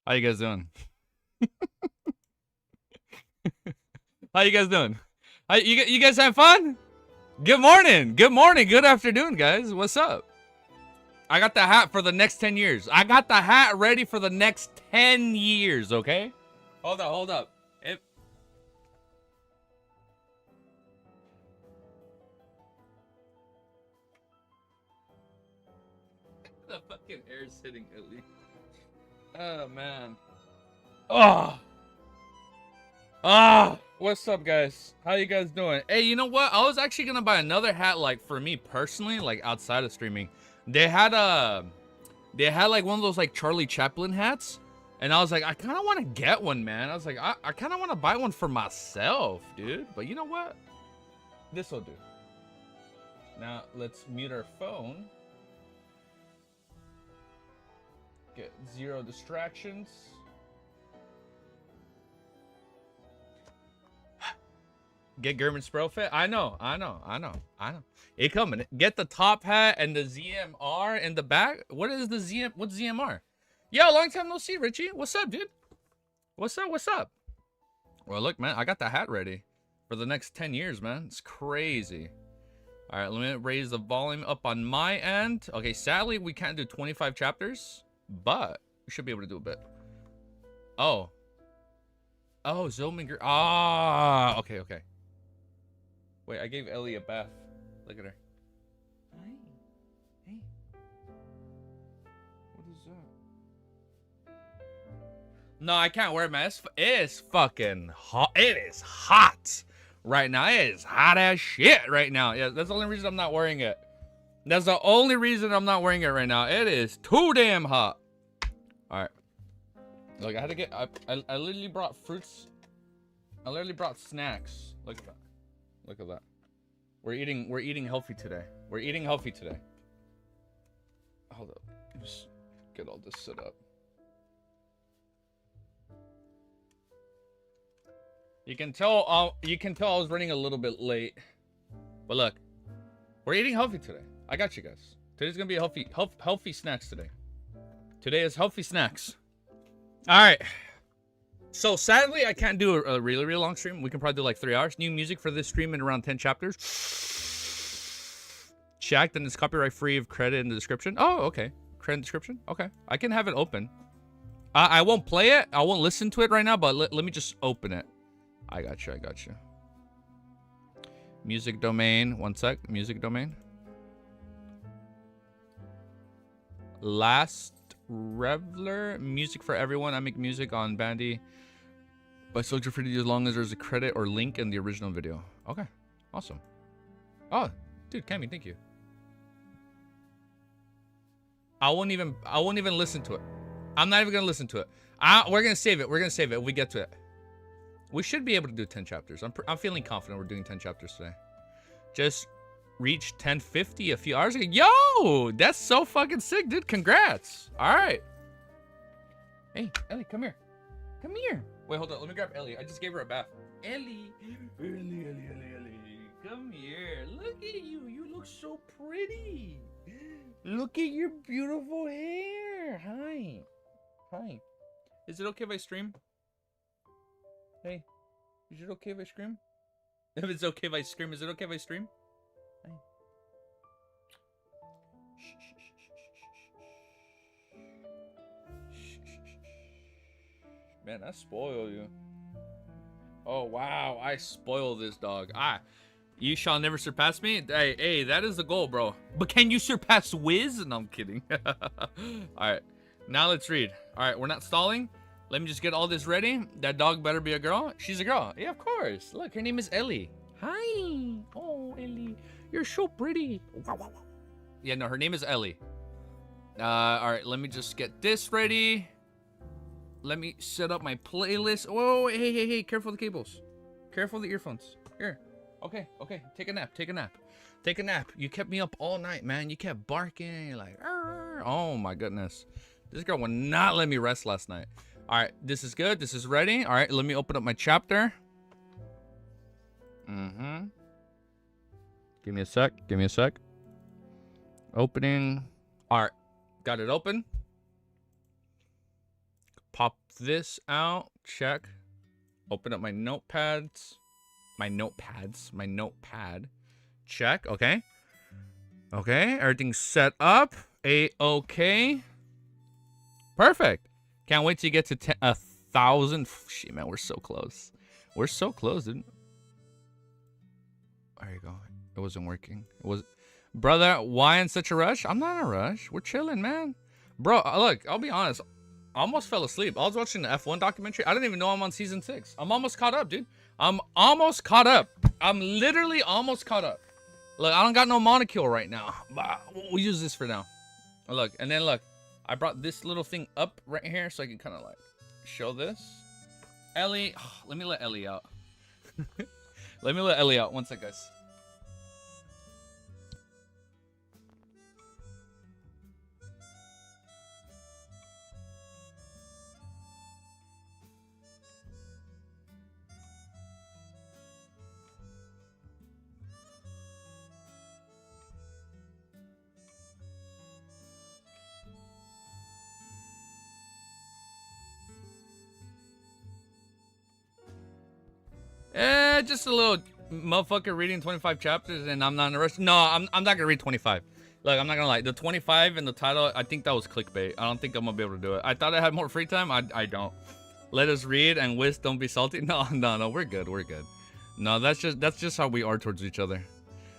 How you guys doing? How you guys doing? You guys have fun? Good morning. Good morning. Good afternoon, guys. What's up? I got the hat for the next 10 years. I got the hat ready for the next 10 years, okay? Hold up, hold up. The fucking air's hitting Illy. Oh, man. What's up, guys? How you guys doing? Hey, you know what? I was actually gonna buy another hat, like, for me personally, like, outside of streaming. They had like one of those like Charlie Chaplin hats, and I was like, I kind of want to get one, man. I was like, I kind of want to buy one for myself, dude. But you know what? This will do. Now let's mute our phone. Get 0 distractions. Get German Spro fit. I know. It coming. Get the top hat and the ZMR in the back. What is the ZM? What's ZMR? Yo, long time no see, Richie. What's up, dude? What's up? Well, look, man, I got the hat ready for the next 10 years, man. It's crazy. All right, let me raise the volume up on my end. Okay, sadly, we can't do 25 chapters, but we should be able to do a bit. Oh, Zominger. Ah, okay. Wait, I gave Ellie a bath. Look at her. Hi. Hey. What is that? No, I can't wear it, man. It's fucking hot. It is hot right now. It is hot as shit right now. Yeah, that's the only reason I'm not wearing it. That's the only reason I'm not wearing it right now. It is too damn hot. All right. Look, I had to get. I literally brought fruits. I literally brought snacks. Look at that. Look at that. We're eating healthy today. We're eating healthy today. Hold up. Just get all this set up. You can tell I was running a little bit late. But look. We're eating healthy today. I got you guys. Today's going to be healthy snacks today. Today is healthy snacks. All right. So sadly, I can't do a really long stream. We can probably do like 3 hours. New music for this stream in around 10 chapters. Checked, and it's copyright free of credit in the description. Oh, okay. Credit description. Okay, I can have it open. I won't play it. I won't listen to it right now. But let me just open it. I got you. Music domain. One sec. Music domain. Last Reveler. Music for everyone. I make music on Bandy. By Soldier Free as long as there's a credit or link in the original video. Okay, awesome. Oh, dude, Cammy, thank you. I won't even listen to it. I'm not even gonna listen to it. We're gonna save it. We're gonna save it if we get to it. We should be able to do 10 chapters. I'm feeling confident we're doing 10 chapters today. Just reached 1050 a few hours ago. Yo, that's so fucking sick, dude. Congrats. All right. Hey, Ellie, come here. Come here. Wait, hold on. Let me grab Ellie. I just gave her a bath. Ellie. Come here. Look at you. You look so pretty. Look at your beautiful hair. Hi. Is it okay if I stream? Hey. Is it okay if I scream? If it's okay if I scream, is it okay if I stream? Hi. Man, I spoil you. Oh, wow. I spoil this dog. You shall never surpass me? Hey, that is the goal, bro. But can you surpass Wiz? No, I'm kidding. Alright. Now let's read. Alright, we're not stalling. Let me just get all this ready. That dog better be a girl. She's a girl. Yeah, of course. Look, her name is Ellie. Hi. Oh, Ellie. You're so pretty. Yeah, no, her name is Ellie. Alright, let me just get this ready. Let me set up my playlist. Whoa, hey, careful the cables. Careful the earphones. Here. Okay. Take a nap. You kept me up all night, man. You kept barking like, arr. Oh my goodness. This girl would not let me rest last night. All right, this is good. This is ready. All right, let me open up my chapter. Give me a sec. Give me a sec. Opening. All right. Got it open. Pop this out. Check. Open up my notepads. My notepad. Check. Okay. Okay. Everything's set up. A-okay. Perfect. Can't wait to get to 1,000. Shit, man. We're so close. We're so close, dude. There you go. It wasn't working. It was... Brother, why in such a rush? I'm not in a rush. We're chilling, man. Bro, look, I'll be honest. I almost fell asleep. I was watching the F1 documentary. I didn't even know I'm on season 6. I'm almost caught up, dude. I'm almost caught up. I'm literally almost caught up. Look, I don't got no molecule right now. But we'll use this for now. Look, and then look. I brought this little thing up right here so I can kind of like show this. Ellie, let me let Ellie out. Let me let Ellie out. One sec, guys. Just a little motherfucker reading 25 chapters and I'm not in a rush. No, I'm not gonna read 25. Look, I'm not gonna lie. The 25 and the title, I think that was clickbait. I don't think I'm gonna be able to do it. I thought I had more free time. I don't. Let us read and wish don't be salty. No, we're good. We're good. No, that's just how we are towards each other.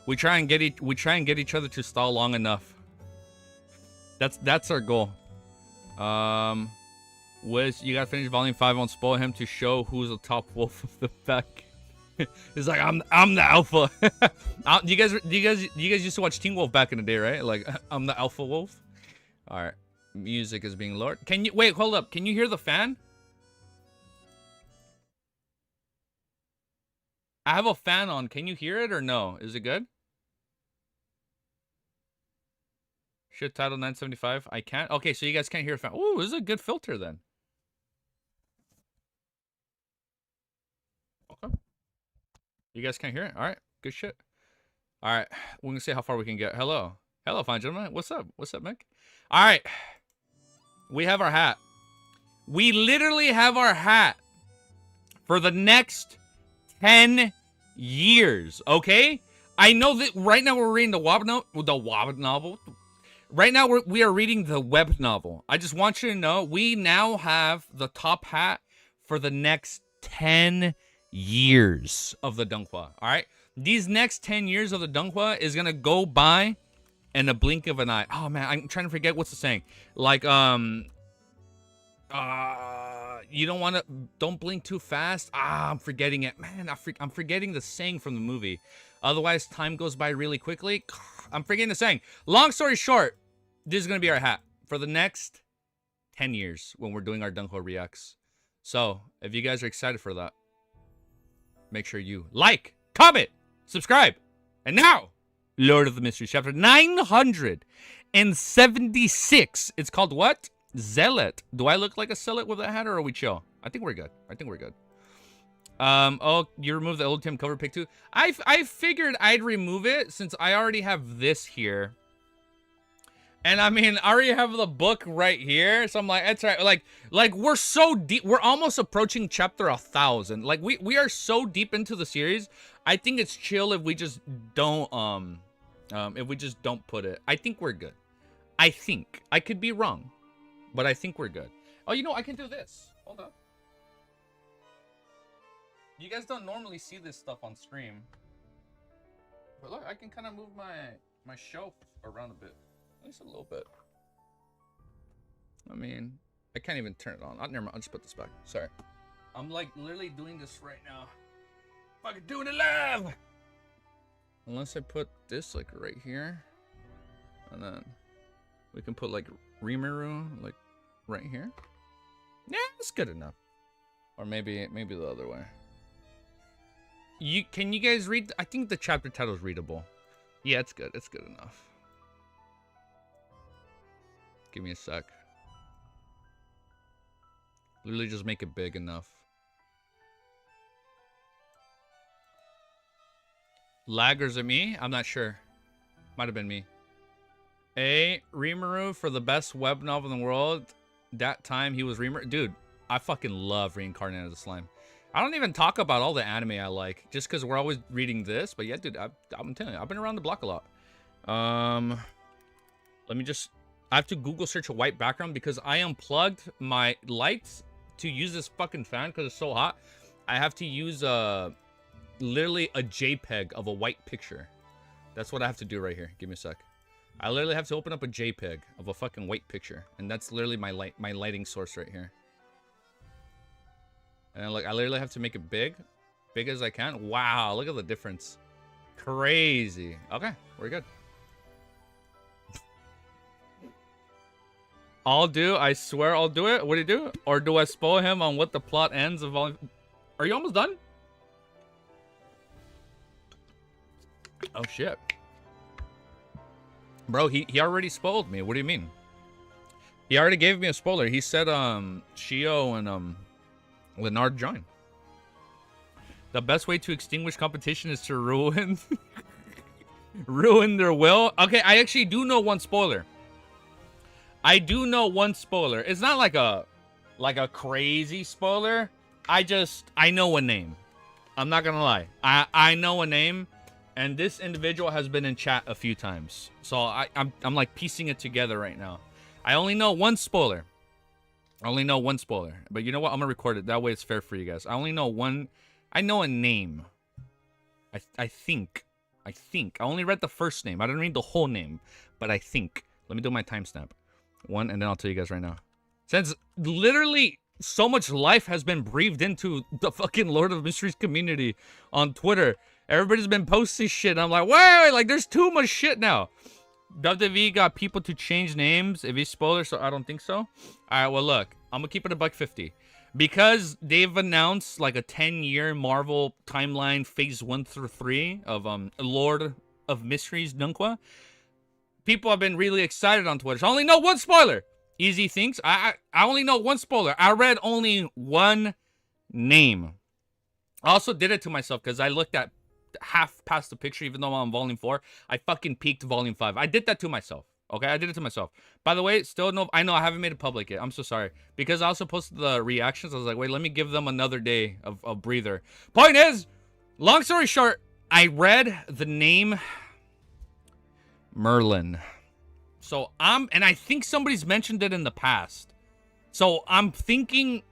We try and get each other to stall long enough. That's our goal. Wiz, you gotta finish volume 5 on spoil him to show who's the top wolf of the pack. He's like, I'm the alpha. You guys used to watch Teen Wolf back in the day, right? Like, I'm the alpha wolf. All right, music is being lowered. Can you wait? Hold up. Can you hear the fan? I have a fan on. Can you hear it or no? Is it good? Shit, title 975. I can't. Okay, so you guys can't hear a fan. Ooh, this is a good filter then. Okay. You guys can't hear it? All right. Good shit. All right. We're going to see how far we can get. Hello. Hello, fine gentlemen. What's up? What's up, Mick? All right. We have our hat. We literally have our hat for the next 10 years, okay? I know that right now we're reading the web novel. Right now we are reading the web novel. I just want you to know we now have the top hat for the next 10 years of the Donghua. All right, these next 10 years of the Donghua is gonna go by in a blink of an eye. Oh man, I'm trying to forget what's the saying. Like you don't blink too fast. I'm forgetting it, man. I'm forgetting the saying from the movie. Otherwise, time goes by really quickly. I'm forgetting the saying. Long story short, this is gonna be our hat for the next 10 years when we're doing our Donghua reacts. So if you guys are excited for that, make sure you like, comment, subscribe. And now, Lord of the Mysteries, chapter 976. It's called what? Zealot. Do I look like a zealot with that hat, or are we chill? I think we're good. I think we're good. Oh, you removed the old Tim cover pic too? I figured I'd remove it since I already have this here. And I mean, I already have the book right here, so I'm like, that's right. Like we're so deep. We're almost approaching chapter 1,000. Like we are so deep into the series. I think it's chill if we just don't put it. I think we're good. I think I could be wrong, but I think we're good. Oh, you know, I can do this. Hold up. You guys don't normally see this stuff on stream, but look, I can kind of move my shelf around a bit. At least a little bit. I mean, I can't even turn it on. Oh, never mind. I'll just put this back. Sorry. I'm like literally doing this right now. Fucking doing it live! Unless I put this like right here. And then we can put like Rimuru like right here. Yeah, that's good enough. Or maybe the other way. Can you guys read? I think the chapter title is readable. Yeah, it's good. It's good enough. Give me a sec. Literally just make it big enough. Laggers at me? I'm not sure. Might have been me. Rimuru for the best web novel in the world. That time he was Rimuru. Dude, I fucking love Reincarnated as a Slime. I don't even talk about all the anime I like, just because we're always reading this. But yeah, dude, I'm telling you, I've been around the block a lot. Let me just... I have to Google search a white background because I unplugged my lights to use this fucking fan because it's so hot. I have to use literally a JPEG of a white picture. That's what I have to do right here. Give me a sec. I literally have to open up a JPEG of a fucking white picture, and that's literally my lighting source right here. And like, I literally have to make it big as I can. Wow, look at the difference. Crazy. Okay, we're good. I'll do. I swear I'll do it. What do you do? Or do I spoil him on what the plot ends of volume? Are you almost done? Oh shit. Bro, he already spoiled me. What do you mean? He already gave me a spoiler. He said Shio and Leonard join. The best way to extinguish competition is to ruin ruin their will. Okay, I actually do know one spoiler. I do know one spoiler. It's not like a crazy spoiler. I know a name. I'm not gonna lie. I know a name, and this individual has been in chat a few times. So I'm like piecing it together right now. I only know one spoiler. I only know one spoiler. But you know what? I'm gonna record it. That way it's fair for you guys. I only know one. I know a name. I think. I only read the first name. I didn't read the whole name, but I think. Let me do my timestamp. One, and then I'll tell you guys right now. Since literally so much life has been breathed into the fucking Lord of Mysteries community on Twitter. Everybody's been posting shit. And I'm like, wait, like there's too much shit now. WWE got people to change names. If he's spoiler, so I don't think so. All right, well look, I'm gonna keep it a $1.50 because they've announced like a 10-year Marvel timeline, phase 1 through 3 of Lord of Mysteries Nunkwa. People have been really excited on Twitter. So I only know one spoiler. Easy thinks. I only know one spoiler. I read only one name. I also did it to myself because I looked at half past the picture, even though I'm on volume 4. I fucking peaked volume 5. I did that to myself. Okay, I did it to myself. By the way, still no. I know I haven't made it public yet. I'm so sorry because I also posted the reactions. I was like, wait, let me give them another day of breather. Point is, long story short, I read the name Merlin. So and I think somebody's mentioned it in the past. So I'm thinking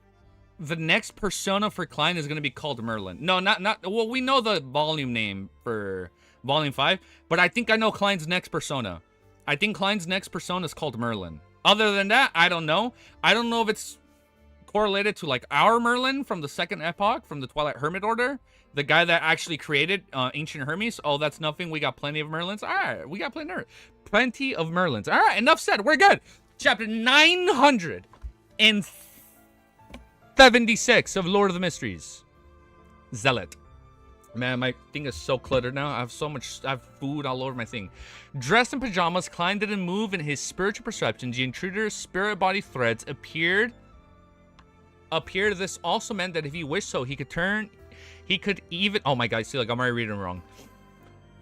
the next persona for Klein is going to be called Merlin. No, not, well, we know the volume name for volume 5, but I think I know Klein's next persona. I think Klein's next persona is called Merlin. Other than that, I don't know. I don't know if it's correlated to like our Merlin from the second epoch, from the Twilight Hermit Order. The guy that actually created Ancient Hermes. Oh, that's nothing. We got plenty of Merlins. All right, we got plenty of Merlins. All right, enough said. We're good. Chapter 976 of Lord of the Mysteries. Zealot. Man, my thing is so cluttered now. I have food all over my thing. Dressed in pajamas, Klein didn't move in his spiritual perception. The intruder's spirit body threads appeared. This also meant that if he wished so, he could even... Oh my god, see, like, I'm already reading wrong.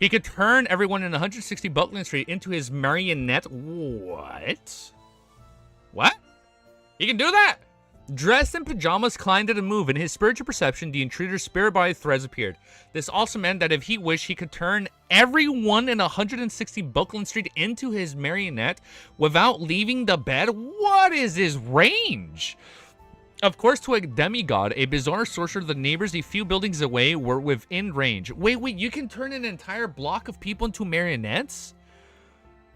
He could turn everyone in 160 Buckland Street into his marionette. What? What? He can do that? Dressed in pajamas, Klein didn't move. In his spiritual perception, the intruder's spirit body threads appeared. This also meant that if he wished, he could turn everyone in 160 Buckland Street into his marionette without leaving the bed. What is his range? Of course, to a demigod, a bizarre sorcerer, the neighbors a few buildings away were within range. Wait, you can turn an entire block of people into marionettes?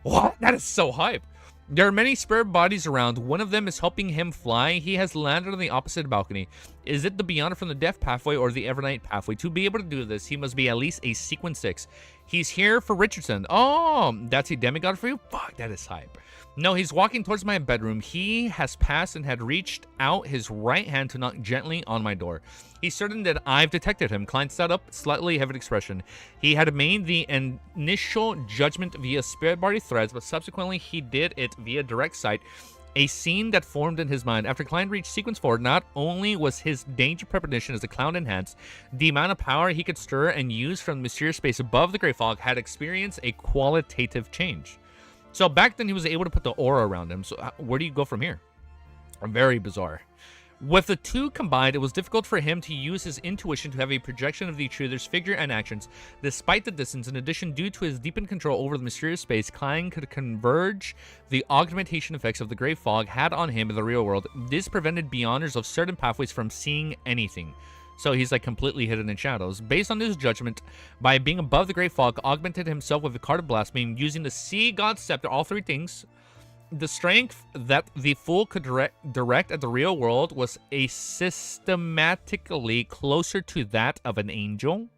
What? That is so hype. There are many spirit bodies around. One of them is helping him fly. He has landed on the opposite balcony. Is it the Beyond from the Death pathway or the Evernight pathway? To be able to do this, he must be at least a sequence 6. He's here for Richardson. Oh, that's a demigod for you? Fuck, that is hype. No, he's walking towards my bedroom. He has passed and had reached out his right hand to knock gently on my door. He's certain that I've detected him. Klein sat up, slightly heavy expression. He had made the initial judgment via spirit body threads, but subsequently he did it via direct sight. A scene that formed in his mind. After Klein reached sequence 4, not only was his danger premonition as a clown enhanced, the amount of power he could stir and use from the mysterious space above the Great Fog had experienced a qualitative change. So back then he was able to put the aura around him. So where do you go from here? Very bizarre. With the two combined, it was difficult for him to use his intuition to have a projection of the intruder's figure and actions. Despite the distance, in addition, due to his deepened control over the mysterious space, Klein could converge the augmentation effects of the Great Fog had on him in the real world. This prevented Beyonders of certain pathways from seeing anything. So he's like completely hidden in shadows. Based on his judgment, by being above the Great Fog, augmented himself with the card of blasphemy, using the Sea God Scepter, all three things. The strength that the Fool could direct at the real world was a systematically closer to that of an angel.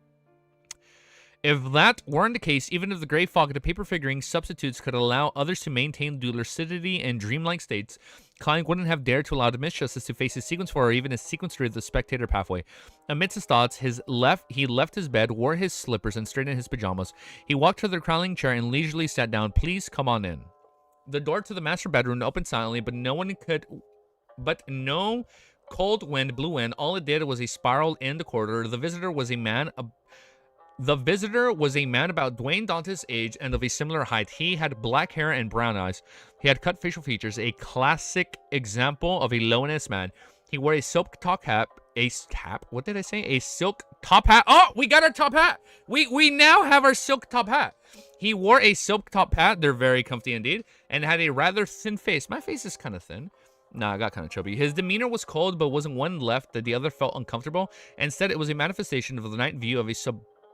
If that weren't the case, even if the Great Fog and the paper figuring substitutes could allow others to maintain the lucidity and dreamlike states, Klein wouldn't have dared to allow the Justice to face his sequence 4 or even his sequence 3 of the spectator pathway. Amidst his thoughts, he left his bed, wore his slippers, and straightened his pajamas. He walked to the reclining chair and leisurely sat down. Please come on in. The door to the master bedroom opened silently, but no cold wind blew in. All it did was a spiral in the corridor. The visitor was a man about Dwayne Dante's age and of a similar height. He had black hair and brown eyes. He had cut facial features, a classic example of a lowness man. He wore a silk top hat. What did I say? A silk top hat. Oh, we got our top hat. We now have our silk top hat. He wore a silk top hat. They're very comfy indeed, and had a rather thin face. My face is kind of thin. Nah, I got kind of chubby. His demeanor was cold, but wasn't one left that the other felt uncomfortable. Instead, it was a manifestation of the night view of a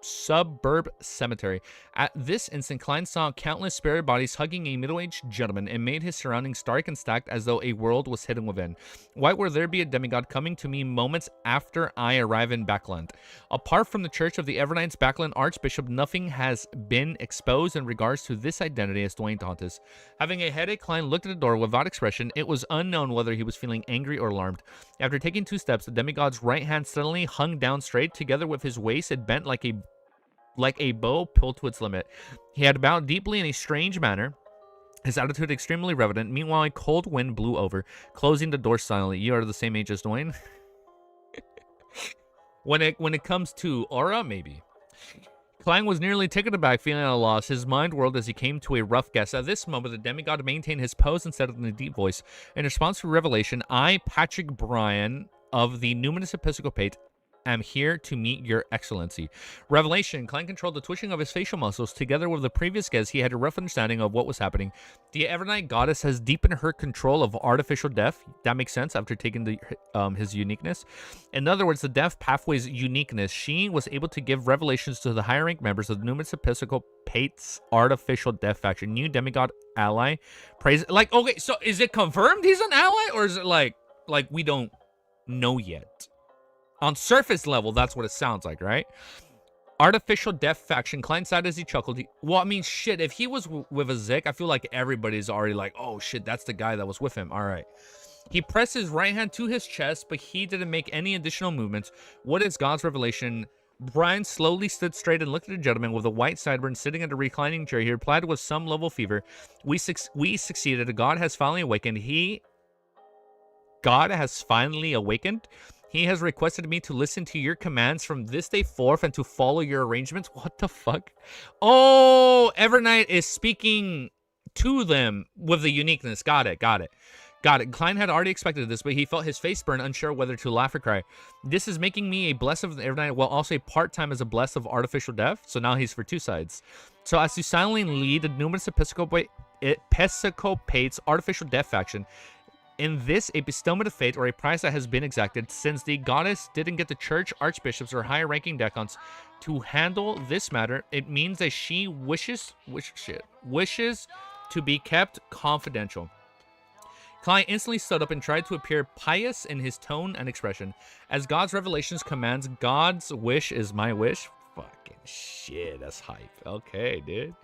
suburb cemetery. At this instant, Klein saw countless spare bodies hugging a middle-aged gentleman and made his surroundings stark and stacked as though a world was hidden within. Why would there be a demigod coming to me moments after I arrive in Backland? Apart from the Church of the Evernights Backland Archbishop, nothing has been exposed in regards to this identity as Dwayne Dantes. Having a headache, Klein looked at the door without expression. It was unknown whether he was feeling angry or alarmed. After taking 2 steps, the demigod's right hand suddenly hung down straight. Together with his waist, it bent like a bow pulled to its limit. He had bowed deeply in a strange manner, his attitude extremely reverent. Meanwhile, a cold wind blew over, closing the door silently. You are the same age as Dwayne? When it comes to aura, maybe. Klein was nearly taken aback, feeling at a loss. His mind whirled as he came to a rough guess. At this moment, the demigod maintained his pose and said in a deep voice, in response to revelation, I, Patrick Bryan of the Numinous Episcopate, am here to meet your excellency. Revelation. Klein controlled the twitching of his facial muscles. Together with the previous guest, he had a rough understanding of what was happening. The Evernight goddess has deepened her control of artificial death. That makes sense after taking his uniqueness. In other words, the death pathway's uniqueness. She was able to give revelations to the higher rank members of the Numinous Episcopate's artificial death faction. New demigod ally. Praise. Like, okay, so is it confirmed he's an ally, or is it like we don't know yet? On surface level, that's what it sounds like, right? Artificial death faction. Klein sighed as he chuckled. Well, I mean, shit, if he was with a Zik, I feel like everybody's already like, oh, shit, that's the guy that was with him. All right. He pressed his right hand to his chest, but he didn't make any additional movements. What is God's revelation? Brian slowly stood straight and looked at a gentleman with a white sideburns sitting in a reclining chair. He replied with some level fever. We succeeded. God has finally awakened. God has finally awakened. He has requested me to listen to your commands from this day forth and to follow your arrangements. What the fuck? Oh, Evernight is speaking to them with the uniqueness. Got it. Klein had already expected this, but he felt his face burn, unsure whether to laugh or cry. This is making me a blessed of the Evernight, while also a part-time as a blessed of artificial death. So now he's for 2 sides. So as to silently lead the Numinous Episcopate's artificial death faction, in this, a bestowment of fate or a price that has been exacted, since the goddess didn't get the church, archbishops, or higher-ranking decans to handle this matter, it means that she wishes to be kept confidential. Klein instantly stood up and tried to appear pious in his tone and expression. As God's revelations commands, God's wish is my wish. Fucking shit, that's hype. Okay, dude.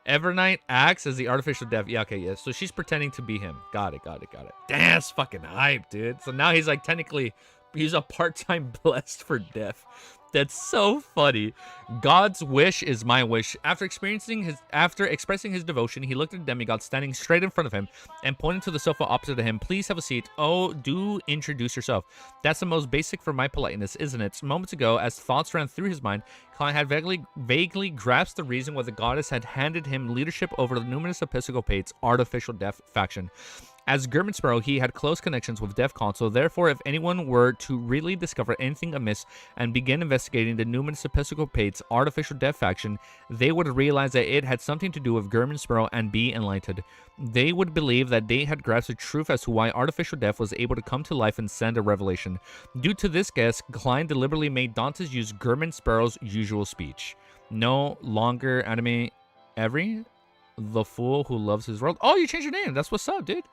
Evernight acts as the artificial death. Yeah, okay, yeah. So she's pretending to be him. Got it. Damn, that's fucking hype, dude. So now he's like technically He's a part-time blessed for death. That's so funny. God's wish is my wish. After expressing his devotion, he looked at the demigod standing straight in front of him and pointed to the sofa opposite to him. Please have a seat. Oh, do introduce yourself. That's the most basic for my politeness, isn't it? Moments ago, as thoughts ran through his mind, Klein had vaguely grasped the reason why the goddess had handed him leadership over the numerous Episcopate's artificial death faction. As German Sparrow, he had close connections with Death Council. Therefore, if anyone were to really discover anything amiss and begin investigating the numerous Episcopate's artificial death faction, they would realize that it had something to do with German Sparrow and be enlightened. They would believe that they had grasped the truth as to why artificial death was able to come to life and send a revelation. Due to this guess, Klein deliberately made Dantes use German Sparrow's usual speech. No longer anime every the fool who loves his world. Oh, you changed your name. That's what's up, dude.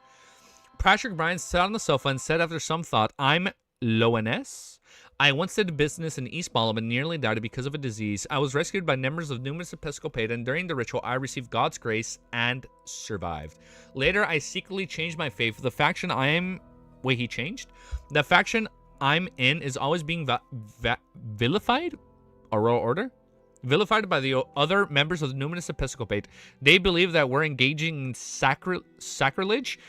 Patrick Bryan sat on the sofa and said after some thought, I'm Loaness. I once did business in East Bala but nearly died because of a disease. I was rescued by members of numerous Episcopate, and during the ritual I received God's grace and survived. Later, I secretly changed my faith. The faction I am... Wait, he changed? The faction I'm in is always being vilified? A royal order? Vilified by the other members of the numerous Episcopate. They believe that we're engaging in sacrilege,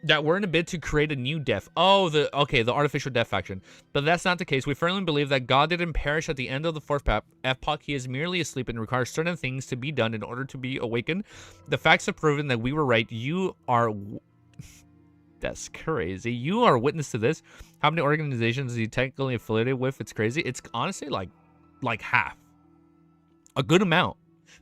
that we're in a bid to create a new death. Oh, the artificial death faction. But that's not the case. We firmly believe that God didn't perish at the end of the fourth epoch. He is merely asleep and requires certain things to be done in order to be awakened. The facts have proven that we were right. You are... That's crazy. You are a witness to this. How many organizations is he technically affiliated with? It's crazy. It's honestly like half. A good amount.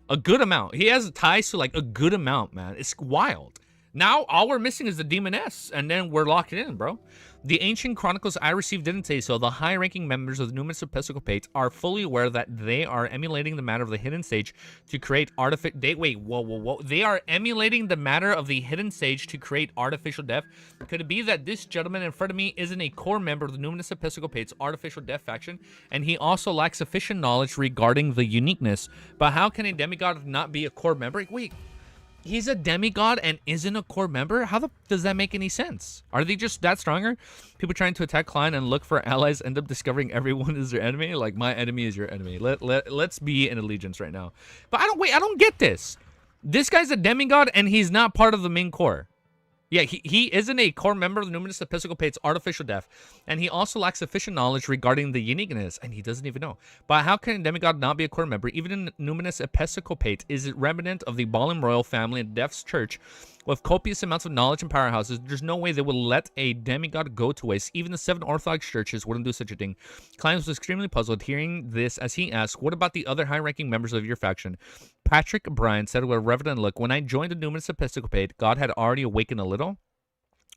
A good amount. He has ties to like a good amount, man. It's wild. Now, all we're missing is the Demoness, and then we're locked in, bro. The ancient chronicles I received didn't say so. The high-ranking members of the numerous Episcopates are fully aware that they are emulating the matter of the hidden sage to create artificial... Wait, whoa. They are emulating the matter of the hidden sage to create artificial death? Could it be that this gentleman in front of me isn't a core member of the numerous Episcopates artificial death faction, and he also lacks sufficient knowledge regarding the uniqueness? But how can a demigod not be a core member? Wait... He's a demigod and isn't a core member? How does that make any sense? Are they just that stronger? People trying to attack Klein and look for allies end up discovering everyone is their enemy? Like, my enemy is your enemy. Let's be in allegiance right now. But I don't get this. This guy's a demigod and he's not part of the main core. Yeah, he isn't a core member of the numerous Episcopate's artificial death, and he also lacks sufficient knowledge regarding the uniqueness, and he doesn't even know. But how can a demigod not be a core member? Even in numerous Episcopate is it remnant of the Balaam royal family and Death's church, with copious amounts of knowledge and powerhouses. There's no way they will let a demigod go to waste. Even the 7 Orthodox churches wouldn't do such a thing. Klein was extremely puzzled hearing this as he asked, what about the other high-ranking members of your faction? Patrick Bryan said with a reverent look, when I joined the numerous Episcopate, God had already awakened a little.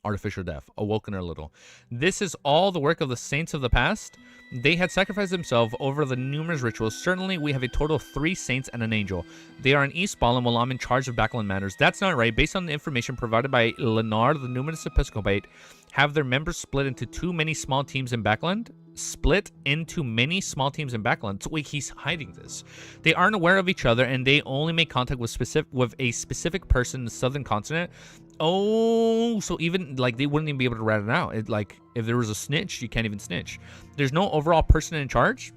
Artificial death, awoken a little. This is all the work of the saints of the past. They had sacrificed themselves over the numerous rituals. Certainly, we have a total of 3 saints and an angel. They are in East Balaam while I'm in charge of Backland matters. That's not right. Based on the information provided by Leonard, the numerous Episcopate have their members split into too many small teams in Backland. Split into many small teams in Backland. So wait, he's hiding this. They aren't aware of each other, and they only make contact with a specific person in the southern continent. Oh, so even like they wouldn't even be able to rat it out. Like if there was a snitch, you can't even snitch. There's no overall person in charge.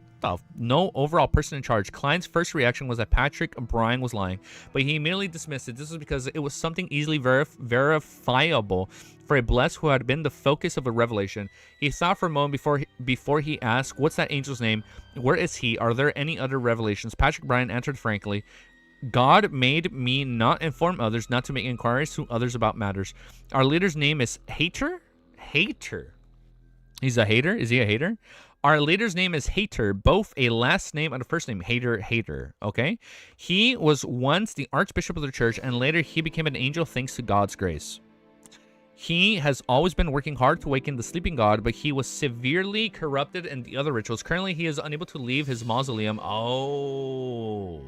No overall person in charge. Klein's first reaction was that Patrick Bryan was lying, but he immediately dismissed it. This was because it was something easily verifiable for a blessed who had been the focus of a revelation. He thought for a moment before he asked, "What's that angel's name? Where is he? Are there any other revelations?" Patrick Bryan answered frankly, God made me not inform others, not to make inquiries to others about matters. Our leader's name is Hater? Hater. He's a hater? Is he a hater? Our leader's name is Hater, both a last name and a first name. Hater, okay? He was once the archbishop of the church, and later he became an angel thanks to God's grace. He has always been working hard to awaken the sleeping god, but he was severely corrupted in the other rituals. Currently, he is unable to leave his mausoleum. Oh.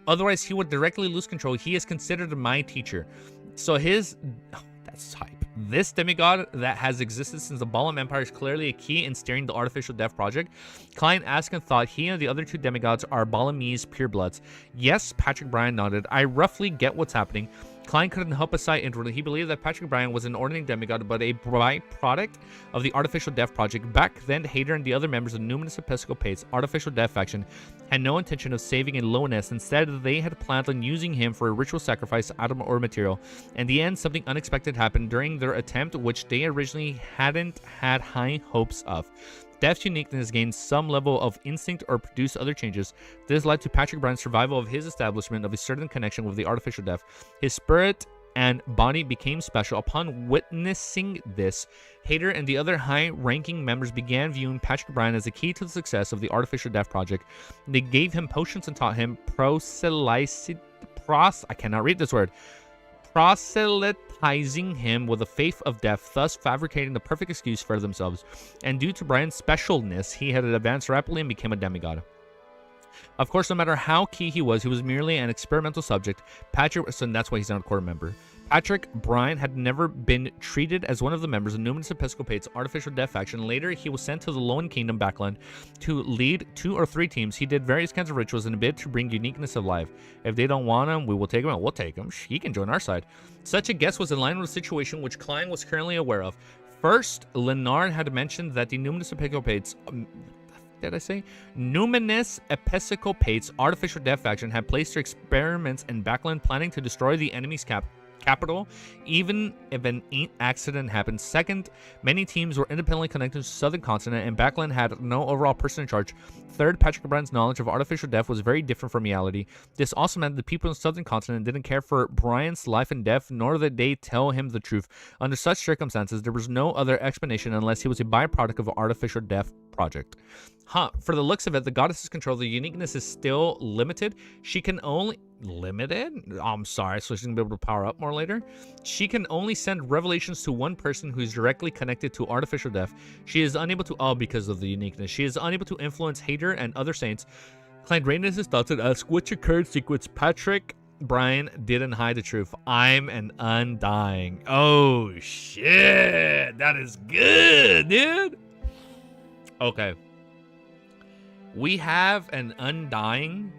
Otherwise, he would directly lose control. He is considered my teacher. So his... Oh, that's hype. This demigod that has existed since the Balaam Empire is clearly a key in steering the artificial death project. Klein asked and thought he and the other 2 demigods are Balamese purebloods. Yes, Patrick Bryan nodded. I roughly get what's happening. Klein couldn't help but sigh inwardly. He believed that Patrick Bryan was an ordinary demigod, but a byproduct of the Artificial Death Project. Back then, Hader and the other members of Numinous Episcopate's Artificial Death faction had no intention of saving a Lowness. Instead, they had planned on using him for a ritual sacrifice, item, or material. In the end, something unexpected happened during their attempt, which they originally hadn't had high hopes of. Death's uniqueness gained some level of instinct or produced other changes. This led to Patrick Bryan's survival of his establishment of a certain connection with the Artificial Death. His spirit and body became special. Upon witnessing this, Hader and the other high-ranking members began viewing Patrick Bryan as the key to the success of the Artificial Death Project. They gave him potions and taught him proselytizing him with the faith of death, thus fabricating the perfect excuse for themselves. And due to Bryan's specialness, he had advanced rapidly and became a demigod. Of course, no matter how key he was merely an experimental subject. So that's why he's not a core member. Patrick Bryan had never been treated as one of the members of Numinous Episcopate's Artificial Death faction. Later, he was sent to the Lowen Kingdom backland to lead 2 or 3 teams. He did various kinds of rituals in a bid to bring uniqueness of life. If they don't want him, we will take him out. We'll take him. He can join our side. Such a guess was in line with the situation which Klein was currently aware of. First, Leonard had mentioned that the Numinous Episcopate's Numinous Episcopate's Artificial Death faction had placed their experiments in backland, planning to destroy the enemy's capital, even if an accident happened. Second, many teams were independently connected to the southern continent, and backland had no overall person in charge. Third, Patrick Bryan's knowledge of artificial death was very different from reality. This also meant the people in the southern continent didn't care for Bryan's life and death, nor did they tell him the truth. Under such circumstances, there was no other explanation unless he was a byproduct of an artificial death project. For the looks of it, the goddess's control, the uniqueness is still limited. She can only... Limited? I'm sorry, so she's going to be able to power up more later. She can only send revelations to one person who is directly connected to artificial death. She is unable to... Oh, because of the uniqueness. She is unable to influence Hader and other saints. Klein drained his thoughts and asked which occurred sequence Patrick Bryan didn't hide the truth. I'm an undying. Oh, shit. That is good, dude. Okay. We have an undying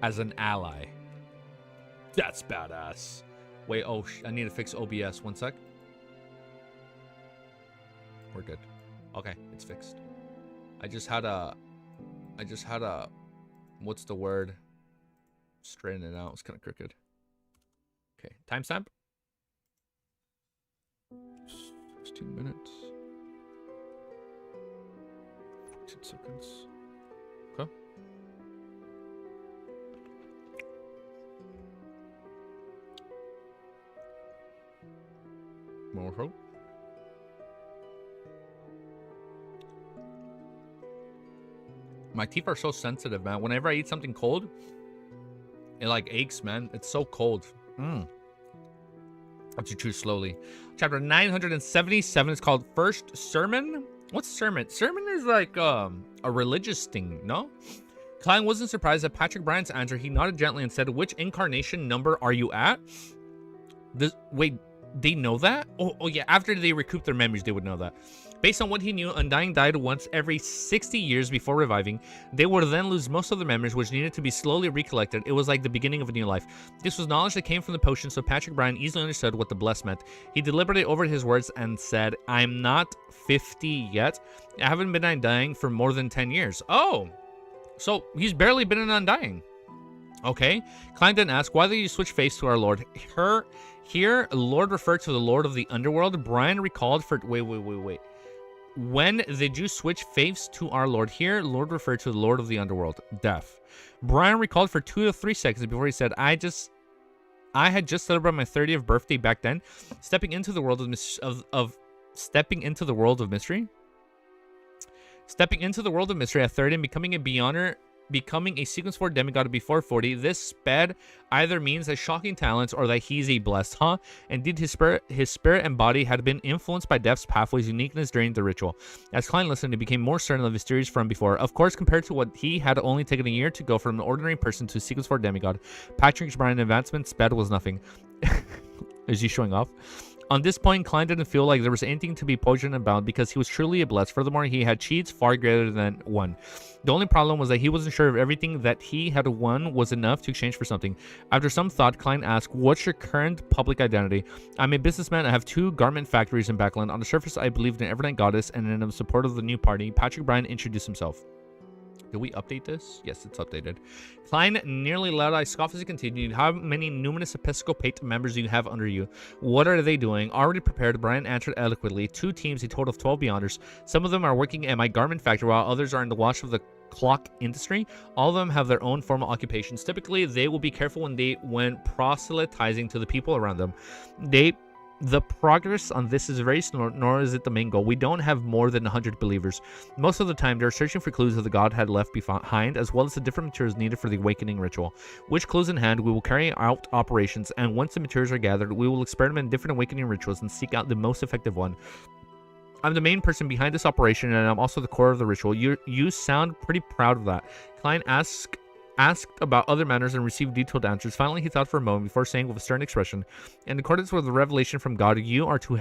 as an ally. That's badass. Wait, I need to fix OBS. One sec. We're good. Okay, it's fixed. I just had a what's the word? Straighten it out. It's kind of crooked. Okay, timestamp. 16 minutes. 14 seconds. Okay. More hope. My teeth are so sensitive, man. Whenever I eat something cold, it like aches, man. It's so cold. I have to chew slowly. Chapter 977 is called First Sermon. What's sermon? Sermon is like a religious thing, no? Klein wasn't surprised at Patrick Bryan's answer. He nodded gently and said, "Which incarnation number are you at?" Wait, they know that? Oh yeah, after they recouped their memories, they would know that. Based on what he knew, Undying died once every 60 years before reviving. They would then lose most of their memories, which needed to be slowly recollected. It was like the beginning of a new life. This was knowledge that came from the potion, so Patrick Bryan easily understood what the bless meant. He deliberated over his words and said, "I'm not 50 yet. I haven't been Undying for more than 10 years. Oh, so he's barely been an Undying. Okay. Klein then asked, "Why did you switch faiths to our Lord?" Here, Lord referred to the Lord of the Underworld. Bryan recalled for... Wait. When did you switch faiths to our Lord? Here, Lord referred to the Lord of the Underworld. Death. Bryan recalled for 2 to 3 seconds before he said, I had just celebrated my 30th birthday back then. Stepping into the world Stepping into the world of mystery at 30 and becoming a sequence 4 demigod before 40. This sped either means that shocking talents or that he's a blessed, Indeed, his spirit and body had been influenced by Death's pathway's uniqueness during the ritual. As Klein listened, he became more certain of his theories from before. Of course, compared to what he had only taken a year to go from an ordinary person to a sequence 4 demigod, Patrick Bryan's advancement sped was nothing. Is he showing off? On this point, Klein didn't feel like there was anything to be poisoned about because he was truly a blessed. Furthermore, he had cheats far greater than one. The only problem was that he wasn't sure if everything that he had won was enough to exchange for something. After some thought, Klein asked, "What's your current public identity?" "I'm a businessman. I have 2 garment factories in Backland. On the surface, I believed in Evernight Goddess and in support of the new party." Patrick Bryan introduced himself. Did we update this? Yes, it's updated. Klein nearly loud-eyed scoffed as he continued. "How many numinous Episcopate members do you have under you? What are they doing?" Already prepared, Brian answered eloquently. 2 teams, a total of 12 Beyonders. Some of them are working at my garment factory, while others are in the watch of the clock industry. All of them have their own formal occupations. Typically, they will be careful when proselytizing to the people around them. The progress on this is very slow, nor is it the main goal. We don't have more than 100 believers. Most of the time, they're searching for clues that the god had left behind, as well as the different materials needed for the awakening ritual. Which clues in hand, we will carry out operations, and once the materials are gathered, we will experiment in different awakening rituals and seek out the most effective one. I'm the main person behind this operation, and I'm also the core of the ritual. You sound pretty proud of that. Klein asked about other matters and received detailed answers. Finally, he thought for a moment before saying with a stern expression, "In accordance with the revelation from God, you are to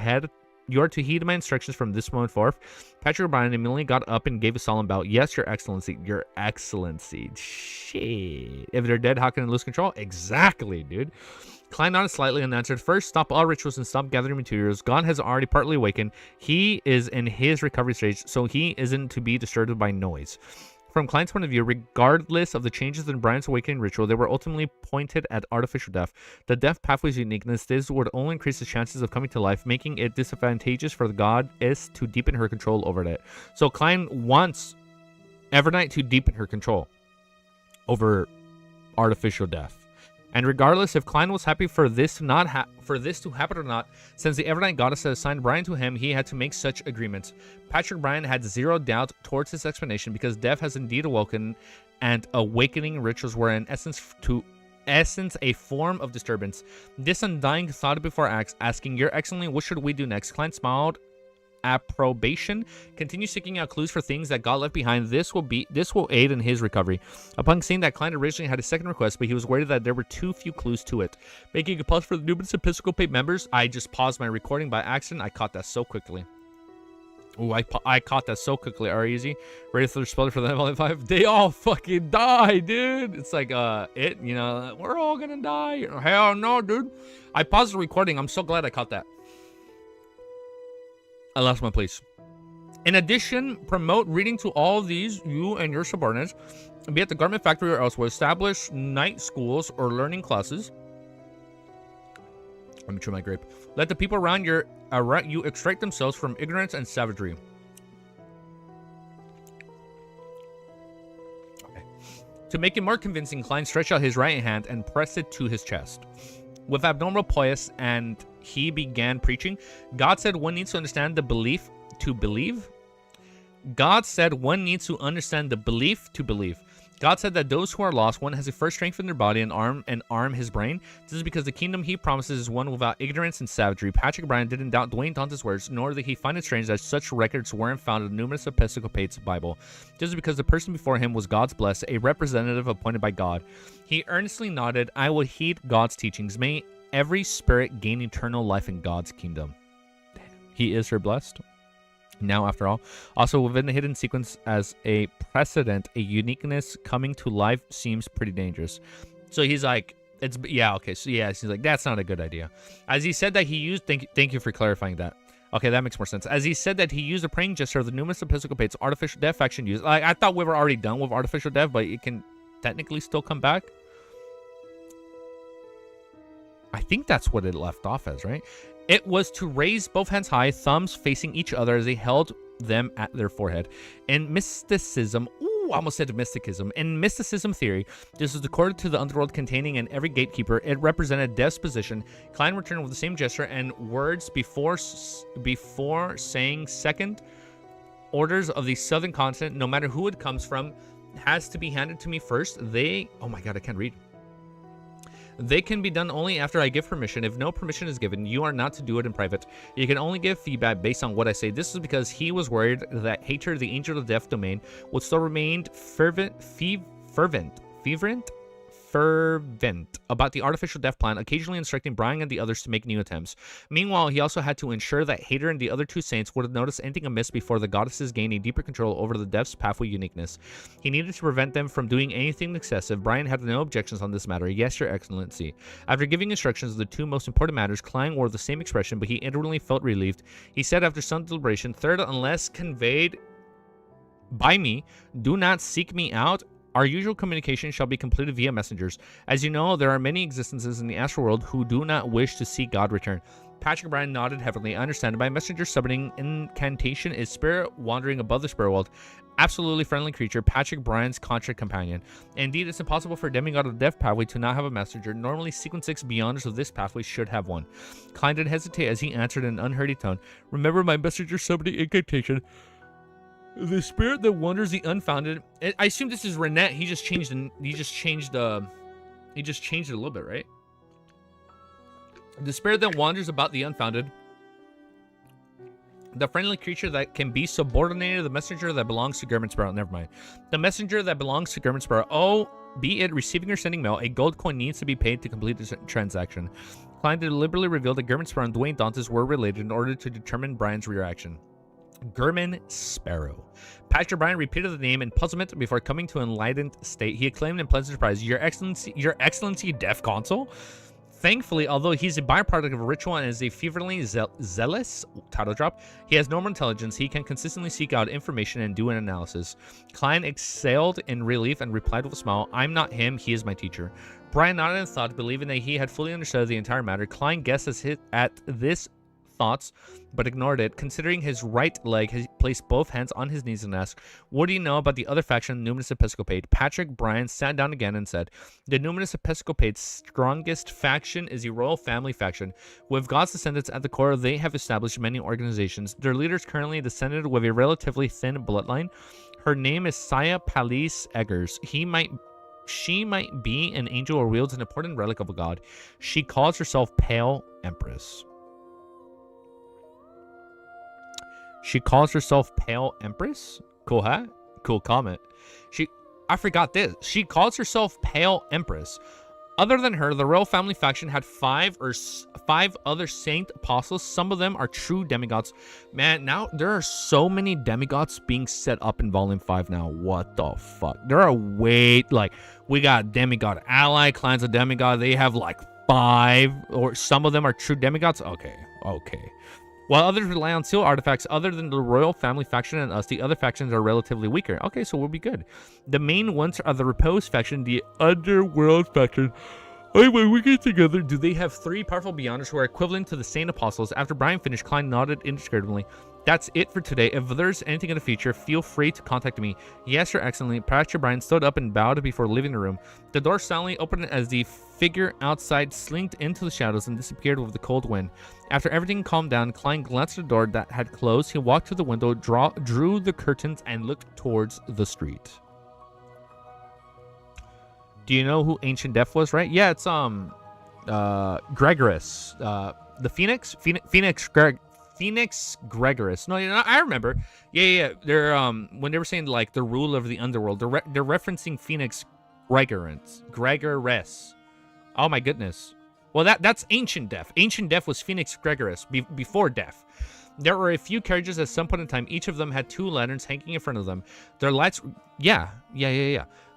heed my instructions from this moment forth." Patrick O'Brien immediately got up and gave a solemn bow. "Yes, Your Excellency." Your Excellency. Shit. If they're dead, how can I lose control? Exactly, dude. Klein nodded slightly and answered, "First, stop all rituals and stop gathering materials. God has already partly awakened. He is in his recovery stage, so he isn't to be disturbed by noise." From Klein's point of view, regardless of the changes in Brian's awakening ritual, they were ultimately pointed at artificial death. The death pathway's uniqueness, this would only increase his chances of coming to life, making it disadvantageous for the goddess to deepen her control over it. So Klein wants Evernight to deepen her control over artificial death. And regardless if Klein was happy for this to happen or not, since the Evernight Goddess had assigned Brian to him, he had to make such agreements. Patrick Bryan had zero doubt towards his explanation because death has indeed awoken, and awakening rituals were in essence a form of disturbance. This undying thought before asking, "Your Excellency, what should we do next?" Klein smiled approbation. "Continue seeking out clues for things that got left behind. This will aid in his recovery." Upon seeing that Klein originally had a second request, but he was worried that there were too few clues to it. Making a pause for the numerous Episcopate members, I just paused my recording by accident. I caught that so quickly. Ooh, I caught that so quickly. Are easy? Ready for the spoiler for the ML5? They all fucking die, dude. It's like, we're all gonna die. Hell no, dude. I paused the recording. I'm so glad I caught that. I lost my place. In addition, promote reading to all of these, you and your subordinates, be at the garment factory or elsewhere. Establish night schools or learning classes. Let me chew my grape. Let the people around you extract themselves from ignorance and savagery. Okay. To make it more convincing, Klein stretched out his right hand and pressed it to his chest. With abnormal poise, and he began preaching. God said one needs to understand the belief to believe. God said one needs to understand the belief to believe. God said that those who are lost, one has to first strengthen their body and arm his brain. This is because the kingdom he promises is one without ignorance and savagery. Patrick Bryan didn't doubt Dwayne Dante's words, nor did he find it strange that such records weren't found in numerous Episcopate's Bible. This is because the person before him was God's blessed, a representative appointed by God. He earnestly nodded, "I will heed God's teachings. May every spirit gain eternal life in God's kingdom." He is her blessed. Now, after all, also within the hidden sequence as a precedent, a uniqueness coming to life seems pretty dangerous. So he's like, he's like, that's not a good idea. As he said that he used, thank you for clarifying that. Okay, that makes more sense. As he said that he used a praying gesture of the numerous Episcopates artificial death faction used. I thought we were already done with artificial death, but it can technically still come back. I think that's what it left off as, right? It was to raise both hands high, thumbs facing each other as they held them at their forehead. In mysticism, I almost said mysticism. In mysticism theory, this is according to the underworld containing in every gatekeeper. It represented death's position. Klein returned with the same gesture and words before saying second orders of the southern continent, no matter who it comes from, has to be handed to me first. Oh my god, I can't read. They can be done only after I give permission. If no permission is given, you are not to do it in private. You can only give feedback based on what I say. This is because he was worried that Hater, the angel of death domain, would still remain fervent fervent about the artificial death plan, occasionally instructing Brian and the others to make new attempts. Meanwhile, he also had to ensure that Hader and the other two saints would have noticed anything amiss before the goddesses gained a deeper control over the death's pathway uniqueness. He needed to prevent them from doing anything excessive. Brian had no objections on this matter. Yes, Your Excellency. After giving instructions of the two most important matters, Klein wore the same expression, but he inwardly felt relieved. He said after some deliberation, "Third, unless conveyed by me, do not seek me out. Our usual communication shall be completed via messengers. As you know, there are many existences in the astral world who do not wish to see God return." Patrick Bryan nodded heavily. "I understand. By messenger summoning incantation is spirit wandering above the spirit world. Absolutely friendly creature, Patrick Bryan's contract companion. Indeed, it's impossible for a demigod of the death pathway to not have a messenger. Normally, Sequence 6 beyonders of this pathway should have one." Klein didn't hesitate as he answered in an unhurried tone. "Remember my messenger summoning incantation. The spirit that wanders the unfounded." I assume this is Renette. He just changed it a little bit, right? "The spirit that wanders about the unfounded. The friendly creature that can be subordinated to the messenger that belongs to German Sparrow." Never mind. "The messenger that belongs to German Sparrow. Oh, be it receiving or sending mail, a gold coin needs to be paid to complete this transaction." Klein deliberately revealed that German Sparrow and Dwayne Dantes were related in order to determine Brian's reaction. German Sparrow. Patrick Bryan repeated the name in puzzlement before coming to an enlightened state. He exclaimed in pleasant surprise, Your Excellency, Deaf Console?" Thankfully, although he's a byproduct of a ritual and is a feverishly zealous title drop, he has normal intelligence. He can consistently seek out information and do an analysis. Klein exhaled in relief and replied with a smile, "I'm not him, he is my teacher." Brian nodded in thought, believing that he had fully understood the entire matter. Klein guessed at this thoughts, but ignored it. Considering his right leg, he placed both hands on his knees and asked, "What do you know about the other faction, Numinous Episcopate?" Patrick Bryan sat down again and said, "The Numinous Episcopate's strongest faction is the royal family faction. With God's descendants at the core, they have established many organizations. Their leader is currently descended with a relatively thin bloodline. Her name is Saya Palise Eggers. She might be an angel or wields an important relic of a god. She calls herself Pale Empress." She calls herself Pale Empress? Cool hat? Cool comment. I forgot this. She calls herself Pale Empress. Other than her, the royal family faction had five other saint apostles. Some of them are true demigods. Man, now there are so many demigods being set up in Volume 5 now. What the fuck? There are we got demigod ally, clans of demigod. They have like 5, or some of them are true demigods. Okay. While others rely on seal artifacts other than the royal family faction and us, the other factions are relatively weaker. Okay, so we'll be good. The main ones are the Repose faction, the Underworld faction. When we get together, do they have 3 powerful Beyonders who are equivalent to the Saint Apostles? After Brian finished, Klein nodded indiscriminately. "That's it for today. If there's anything in the future, feel free to contact me." "Yes, Your Excellency." Patrick Bryan stood up and bowed before leaving the room. The door silently opened as the figure outside slinked into the shadows and disappeared with the cold wind. After everything calmed down, Klein glanced at the door that had closed. He walked to the window, drew the curtains, and looked towards the street. Do you know who Ancient Death was, right? Yeah, it's Gregorus. The Phoenix Gregorus. No, I remember. Yeah. They're when they were saying like the ruler of the underworld, they're referencing Phoenix Gregorus. Oh my goodness. Well, that's Ancient Death. Ancient Death was Phoenix Gregorus before Death. There were a few carriages at some point in time. Each of them had 2 lanterns hanging in front of them. Their lights, yeah.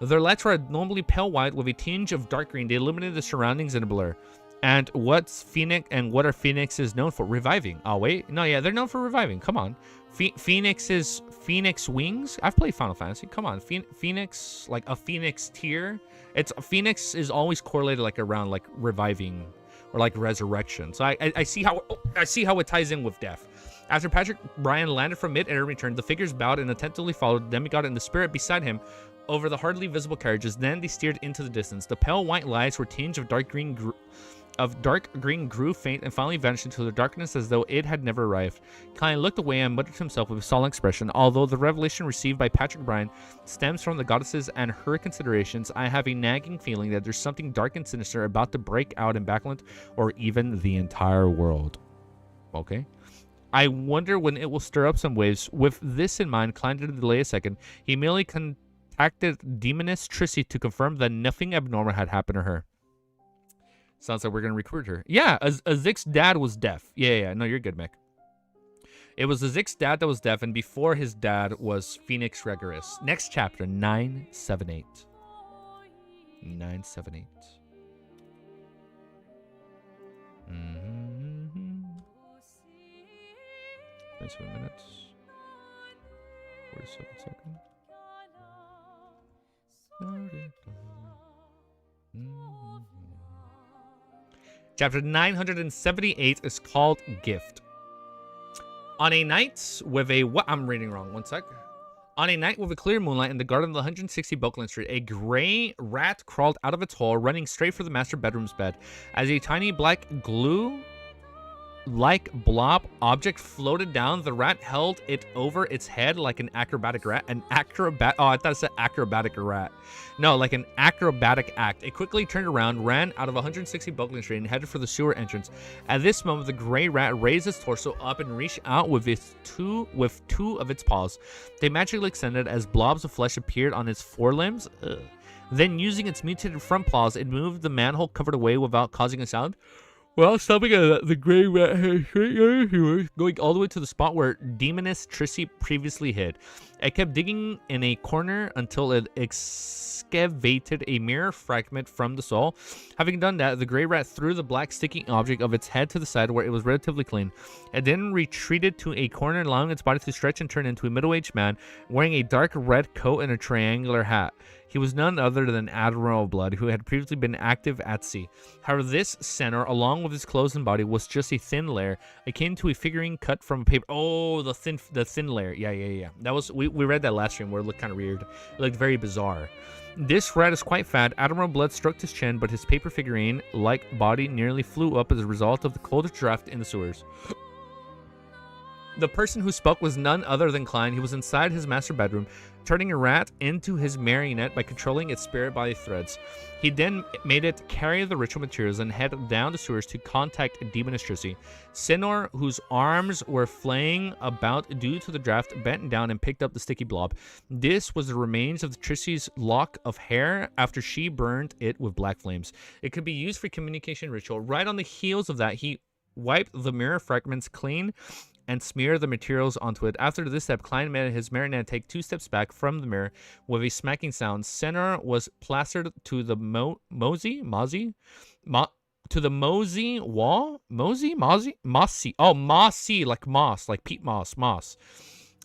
Their lights were normally pale white with a tinge of dark green. They illuminated the surroundings in a blur. And what are Phoenixes known for? Reviving. Oh wait, no, yeah, they're known for reviving. Come on, Phoenix wings. I've played Final Fantasy. Come on, Phoenix, like a Phoenix tier. Phoenix is always correlated like around like reviving or like resurrection. So I see how it ties in with death. After Patrick Bryan landed from mid-air and returned, the figures bowed and attentively followed the demigod and the spirit beside him over the hardly visible carriages. Then they steered into the distance. The pale white lights were tinged of dark green grew faint and finally vanished into the darkness as though it had never arrived. Klein looked away and muttered to himself with a solemn expression. Although the revelation received by Patrick Bryan stems from the goddesses and her considerations, I have a nagging feeling that there's something dark and sinister about to break out in Backland or even the entire world. Okay. I wonder when it will stir up some waves. With this in mind, Klein didn't delay a second. He merely contacted contacted demoness Trissy to confirm that nothing abnormal had happened to her. Sounds like we're going to recruit her. Yeah, Azik's dad was deaf. Yeah. No, you're good, Mick. It was Azik's dad that was deaf, and before his dad was Phoenix Rigorous. Next chapter, 978. 978. 27 minutes. 47 seconds. Chapter 978 is called Gift. On a night with a... What? I'm reading wrong. One sec. On a night with a clear moonlight in the garden of the 160 Buckland Street, a gray rat crawled out of its hole, running straight for the master bedroom's bed. As a tiny black glue-like blob object floated down, the rat held it over its head like an acrobatic rat. Oh, I thought it said acrobatic rat. No, like an acrobatic act. It quickly turned around, ran out of 160 Buckland Street, and headed for the sewer entrance. At this moment, the gray rat raised its torso up and reached out with two of its paws. They magically extended as blobs of flesh appeared on its forelimbs. Then, using its mutated front paws, it moved the manhole covered away without causing a sound. Well, stopping at the gray rat going all the way to the spot where Demoness Trissy previously hid. It kept digging in a corner until it excavated a mirror fragment from the soul. Having done that, the gray rat threw the black sticky object of its head to the side where it was relatively clean. It then retreated to a corner, allowing its body to stretch and turn into a middle-aged man wearing a dark red coat and a triangular hat. He was none other than Admiral Blood, who had previously been active at sea. However, this center, along with his clothes and body, was just a thin layer, akin to a figurine cut from paper. Oh, the thin layer. Yeah. That was we read that last stream where it looked kind of weird. It looked very bizarre. This rat is quite fat. Admiral Blood stroked his chin, but his paper figurine-like body nearly flew up as a result of the cold draft in the sewers. The person who spoke was none other than Klein. He was inside his master bedroom, turning a rat into his marionette by controlling its spirit body threads. He then made it carry the ritual materials and head down the sewers to contact Demoness Trissy. Sinor, whose arms were flaying about due to the draft, bent down and picked up the sticky blob. This was the remains of Trissy's lock of hair after she burned it with black flames. It could be used for communication ritual. Right on the heels of that, he wiped the mirror fragments clean and smear the materials onto it. After this step, Klein made his marionette take 2 steps back from the mirror with a smacking sound. Center was plastered to the mossy wall. Mossy, like moss, like peat moss.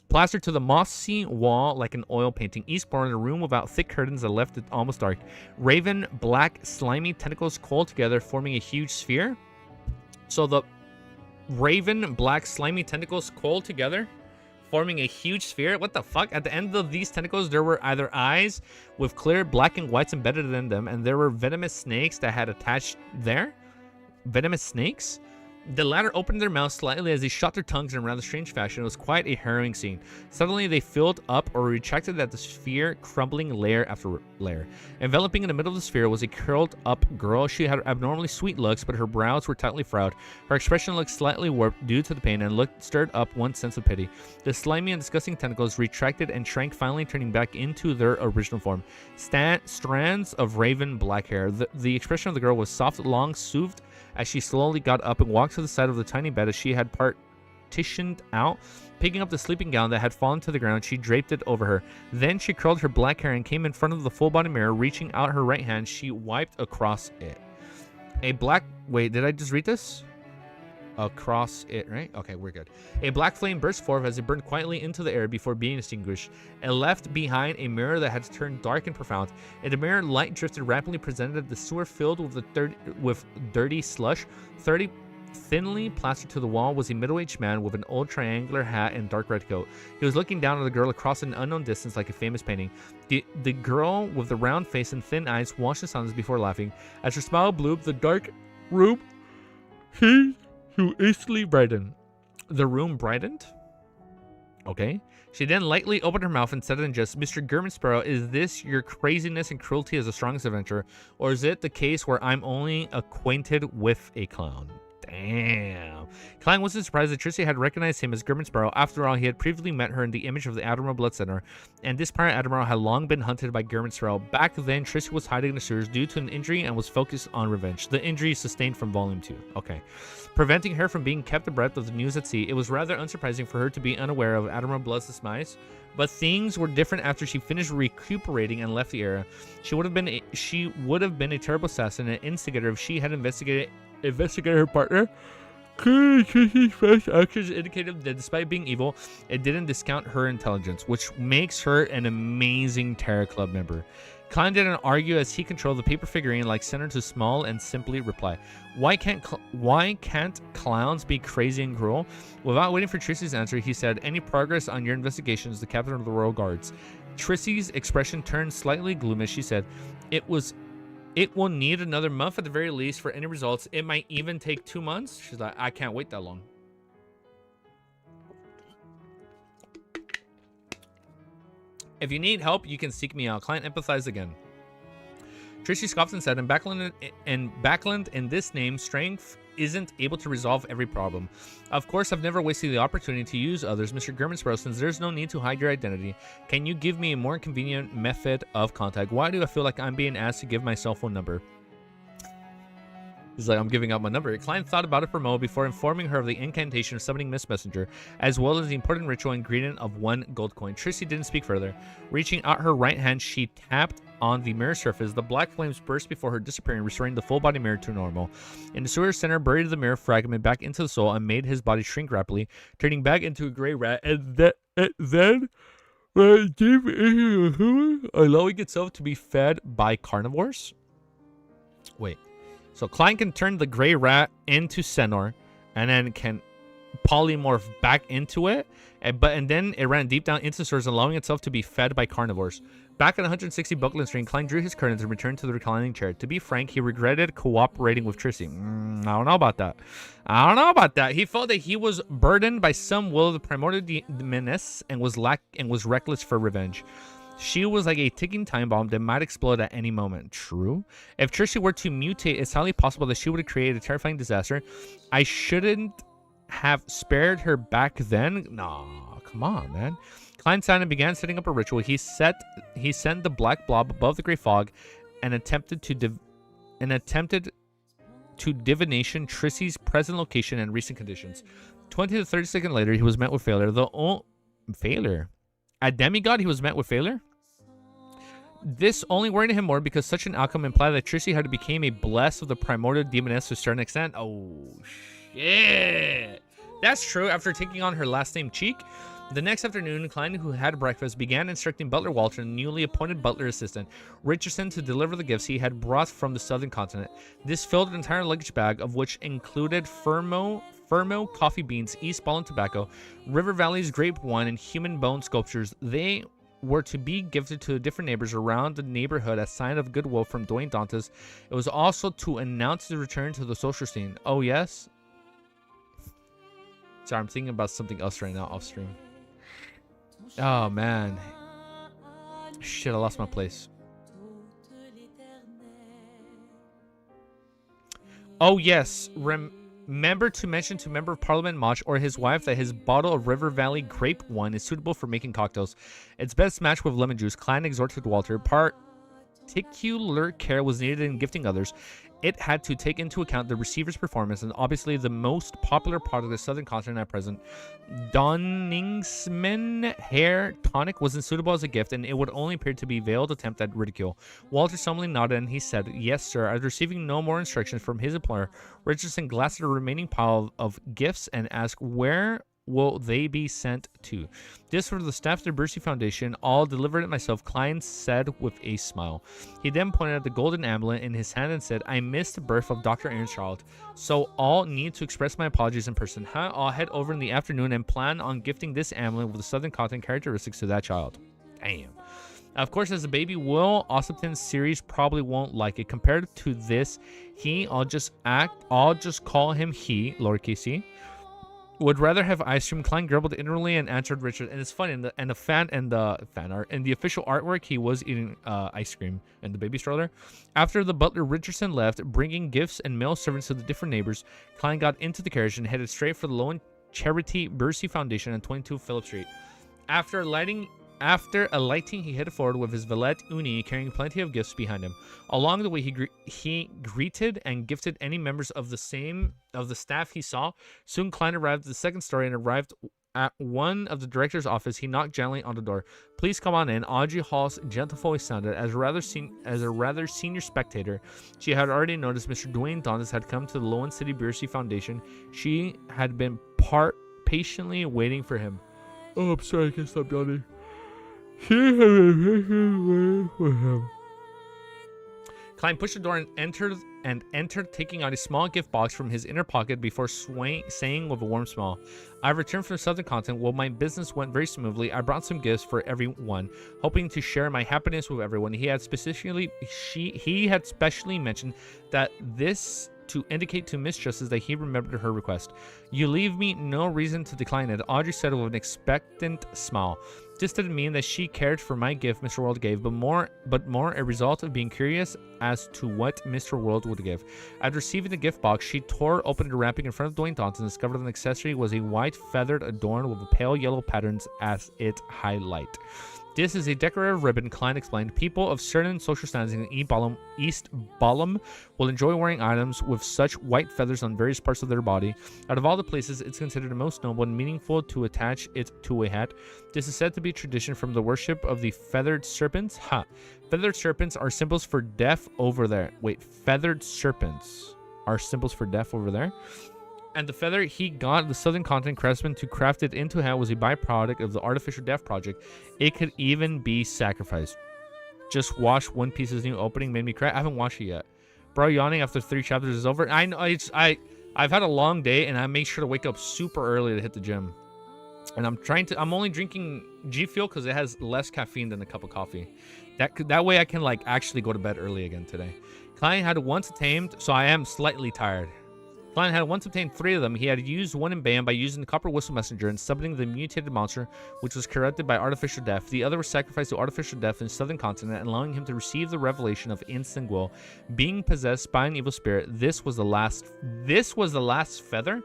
Plastered to the mossy wall like an oil painting. Eastbourne, a room without thick curtains that left it almost dark. Raven, black, slimy tentacles coiled together, forming a huge sphere. So the raven, black, slimy tentacles coiled together, forming a huge sphere. What the fuck? At the end of these tentacles, there were either eyes with clear black and whites embedded in them, and there were venomous snakes that had attached there. Venomous snakes? The latter opened their mouths slightly as they shot their tongues in a rather strange fashion. It was quite a harrowing scene. Suddenly, they filled up or retracted at the sphere, crumbling layer after layer. Enveloping in the middle of the sphere was a curled-up girl. She had abnormally sweet looks, but her brows were tightly frowned. Her expression looked slightly warped due to the pain and stirred up one sense of pity. The slimy and disgusting tentacles retracted and shrank, finally turning back into their original form. Strands of raven black hair. The expression of the girl was soft, long, soothed, as she slowly got up and walked to the side of the tiny bed as she had partitioned out. Picking up the sleeping gown that had fallen to the ground, she draped it over her. Then she curled her black hair and came in front of the full-body mirror. Reaching out her right hand, she wiped across it. Wait, did I just read this? Across it, right? Okay, we're good. A black flame burst forth as it burned quietly into the air before being extinguished. It left behind a mirror that had turned dark and profound. In the mirror, light drifted rapidly, presented the sewer filled with dirty slush. Thinly plastered to the wall was a middle-aged man with an old triangular hat and dark red coat. He was looking down at the girl across an unknown distance like a famous painting. The girl with the round face and thin eyes watched the silence before laughing. As her smile blew up the dark room, she instantly brightened. The room brightened? Okay. She then lightly opened her mouth and said in jest, Mr. German Sparrow, is this your craziness and cruelty as the strongest adventurer? Or is it the case where I'm only acquainted with a clown? Damn. Klein wasn't surprised that Tracy had recognized him as German Sparrow. After all, he had previously met her in the image of the Admiral Blood Center, and this pirate admiral had long been hunted by German Sparrow. Back then, Tracy was hiding in the sewers due to an injury and was focused on revenge. The injury sustained from Volume 2. Okay. Preventing her from being kept abreast of the news at sea, it was rather unsurprising for her to be unaware of Admiral Blood's demise. But things were different after she finished recuperating and left the area. She would have been a terrible assassin and instigator if she had investigated her partner. Tracy's first actions indicated that despite being evil, it didn't discount her intelligence, which makes her an amazing Terror Club member. Klein didn't argue as he controlled the paper figurine like center to small and simply reply, why can't clowns be crazy and cruel? Without waiting for Tracy's answer, he said, any progress on your investigations, the captain of the Royal Guards. Tracy's expression turned slightly gloomy. She said, it will need another month at the very least for any results. It might even take 2 months. She's like, I can't wait that long. If you need help, you can seek me out. Client empathized again. Tracy scoffed and said, Backland in this name, strength isn't able to resolve every problem. Of course, I've never wasted the opportunity to use others, Mr. Germansborough, since there's no need to hide your identity. Can you give me a more convenient method of contact? Why do I feel like I'm being asked to give my cell phone number? He's like, I'm giving out my number. Klein thought about it for a moment before informing her of the incantation of summoning Miss Messenger, as well as the important ritual ingredient of 1 gold coin. Tracy didn't speak further. Reaching out her right hand, she tapped on the mirror surface. The black flames burst before her, disappearing, restoring the full body mirror to normal. In the sewer center, buried the mirror fragment back into the soul and made his body shrink rapidly, turning back into a gray rat, and then allowing itself to be fed by carnivores. Wait. So Klein can turn the gray rat into Senor, and then can polymorph back into it, and then it ran deep down into the sewers, allowing itself to be fed by carnivores. Back at 160 Buckland Street, Klein drew his curtains and returned to the reclining chair. To be frank, he regretted cooperating with Tracy. I don't know about that. He felt that he was burdened by some will of the primordial menace and was reckless for revenge. She was like a ticking time bomb that might explode at any moment. True. If Tracy were to mutate, it's highly possible that she would have created a terrifying disaster. I shouldn't have spared her back then. Nah, come on, man. Klein signed and began setting up a ritual. He sent the black blob above the gray fog and attempted to divination Trissy's present location and recent conditions. 20 to 30 seconds later, he was met with failure. Failure? A demigod, he was met with failure? This only worried him more because such an outcome implied that Trissy had become a blessed of the primordial demoness to a certain extent. Oh, shit. That's true. After taking on her last name, Cheek, the next afternoon, Klein, who had breakfast, began instructing Butler Walter, the newly appointed butler assistant, Richardson, to deliver the gifts he had brought from the southern continent. This filled an entire luggage bag, of which included Fermo coffee beans, East Ball and tobacco, River Valley's grape wine, and human bone sculptures. They were to be gifted to the different neighbors around the neighborhood as sign of goodwill from Dwayne Dantes. It was also to announce the return to the social scene. Oh, yes? Sorry, I'm thinking about something else right now off stream. Oh, man. Shit, I lost my place. Oh, yes. Remember to mention to Member of Parliament Mach or his wife that his bottle of River Valley grape wine is suitable for making cocktails. It's best matched with lemon juice. Klein exhorted Walter. Particular care was needed in gifting others. It had to take into account the receiver's performance, and obviously the most popular product of the southern continent at present, Donningsman hair tonic, wasn't suitable as a gift, and it would only appear to be a veiled attempt at ridicule. Walter solemnly nodded, and he said, "Yes, sir." After receiving no more instructions from his employer, Richardson glanced at the remaining pile of gifts and asked, "Where will they be sent to?" "This for the staff of the Bercy Foundation. I'll deliver it myself," Klein said with a smile. He then pointed at the golden amulet in his hand and said, "I missed the birth of Dr. Aaron's child, so I'll need to express my apologies in person. I'll head over in the afternoon and plan on gifting this amulet with the southern continent characteristics to that child." Damn. Of course, as a baby, Will Ossipton's series probably won't like it. Compared to this, I'll just call him he, lowercase c. Would rather have ice cream. Klein grumbled inwardly and answered Richard. And it's funny, in the fan art, in the official artwork, he was eating ice cream in the baby stroller. After the butler Richardson left, bringing gifts and male servants to the different neighbors, Klein got into the carriage and headed straight for the Lowen Charity Mercy Foundation on 22 Phillip Street. After alighting, he headed forward with his valet Uni carrying plenty of gifts behind him. Along the way, he greeted and gifted any members of the staff he saw. Soon, Klein arrived at the second story and arrived at one of the director's office. He knocked gently on the door. "Please come on in." Audrey Hall's gentle voice sounded. As a rather senior spectator, she had already noticed Mr. Dwayne Dantas had come to the Lowen City Mercy Foundation. She had been patiently waiting for him. "Oh, I'm sorry, I can't stop yawning." She had been patiently waiting for him. Klein pushed the door and entered, taking out a small gift box from his inner pocket before saying with a warm smile, "I returned from the Southern Continent. Well, my business went very smoothly. I brought some gifts for everyone, hoping to share my happiness with everyone." He had specially mentioned that this to indicate to Miss Justice that he remembered her request. "You leave me no reason to decline it," Audrey said with an expectant smile. This didn't mean that she cared for my gift Mr. World gave, but more a result of being curious as to what Mr. World would give. After receiving the gift box, she tore open the wrapping in front of Dwayne Johnson and discovered an accessory was a white feathered adorned with pale yellow patterns as its highlight. "This is a decorative ribbon," Klein explained. "People of certain social standings in East Balham will enjoy wearing items with such white feathers on various parts of their body. Out of all the places, it's considered the most noble and meaningful to attach it to a hat. This is said to be tradition from the worship of the feathered serpents." Feathered serpents are symbols for death over there. Wait, feathered serpents are symbols for death over there? "And the feather he got the Southern Continent craftsman to craft it into a hat was a byproduct of the Artificial Death Project. It could even be sacrificed." Just watched One Piece's new opening, made me cry. I haven't watched it yet. Bro, yawning after 3 chapters is over. I know I've had a long day and I make sure to wake up super early to hit the gym. And I'm only drinking G Fuel because it has less caffeine than a cup of coffee. That way I can like actually go to bed early again today. Klein had once tamed, so I am slightly tired. Klein had once obtained 3 of them. He had used one in Bam by using the Copper Whistle Messenger and summoning the mutated monster, which was corrupted by artificial death. The other was sacrificed to artificial death in the Southern Continent, and allowing him to receive the revelation of instant will. Being possessed by an evil spirit, this was the last feather.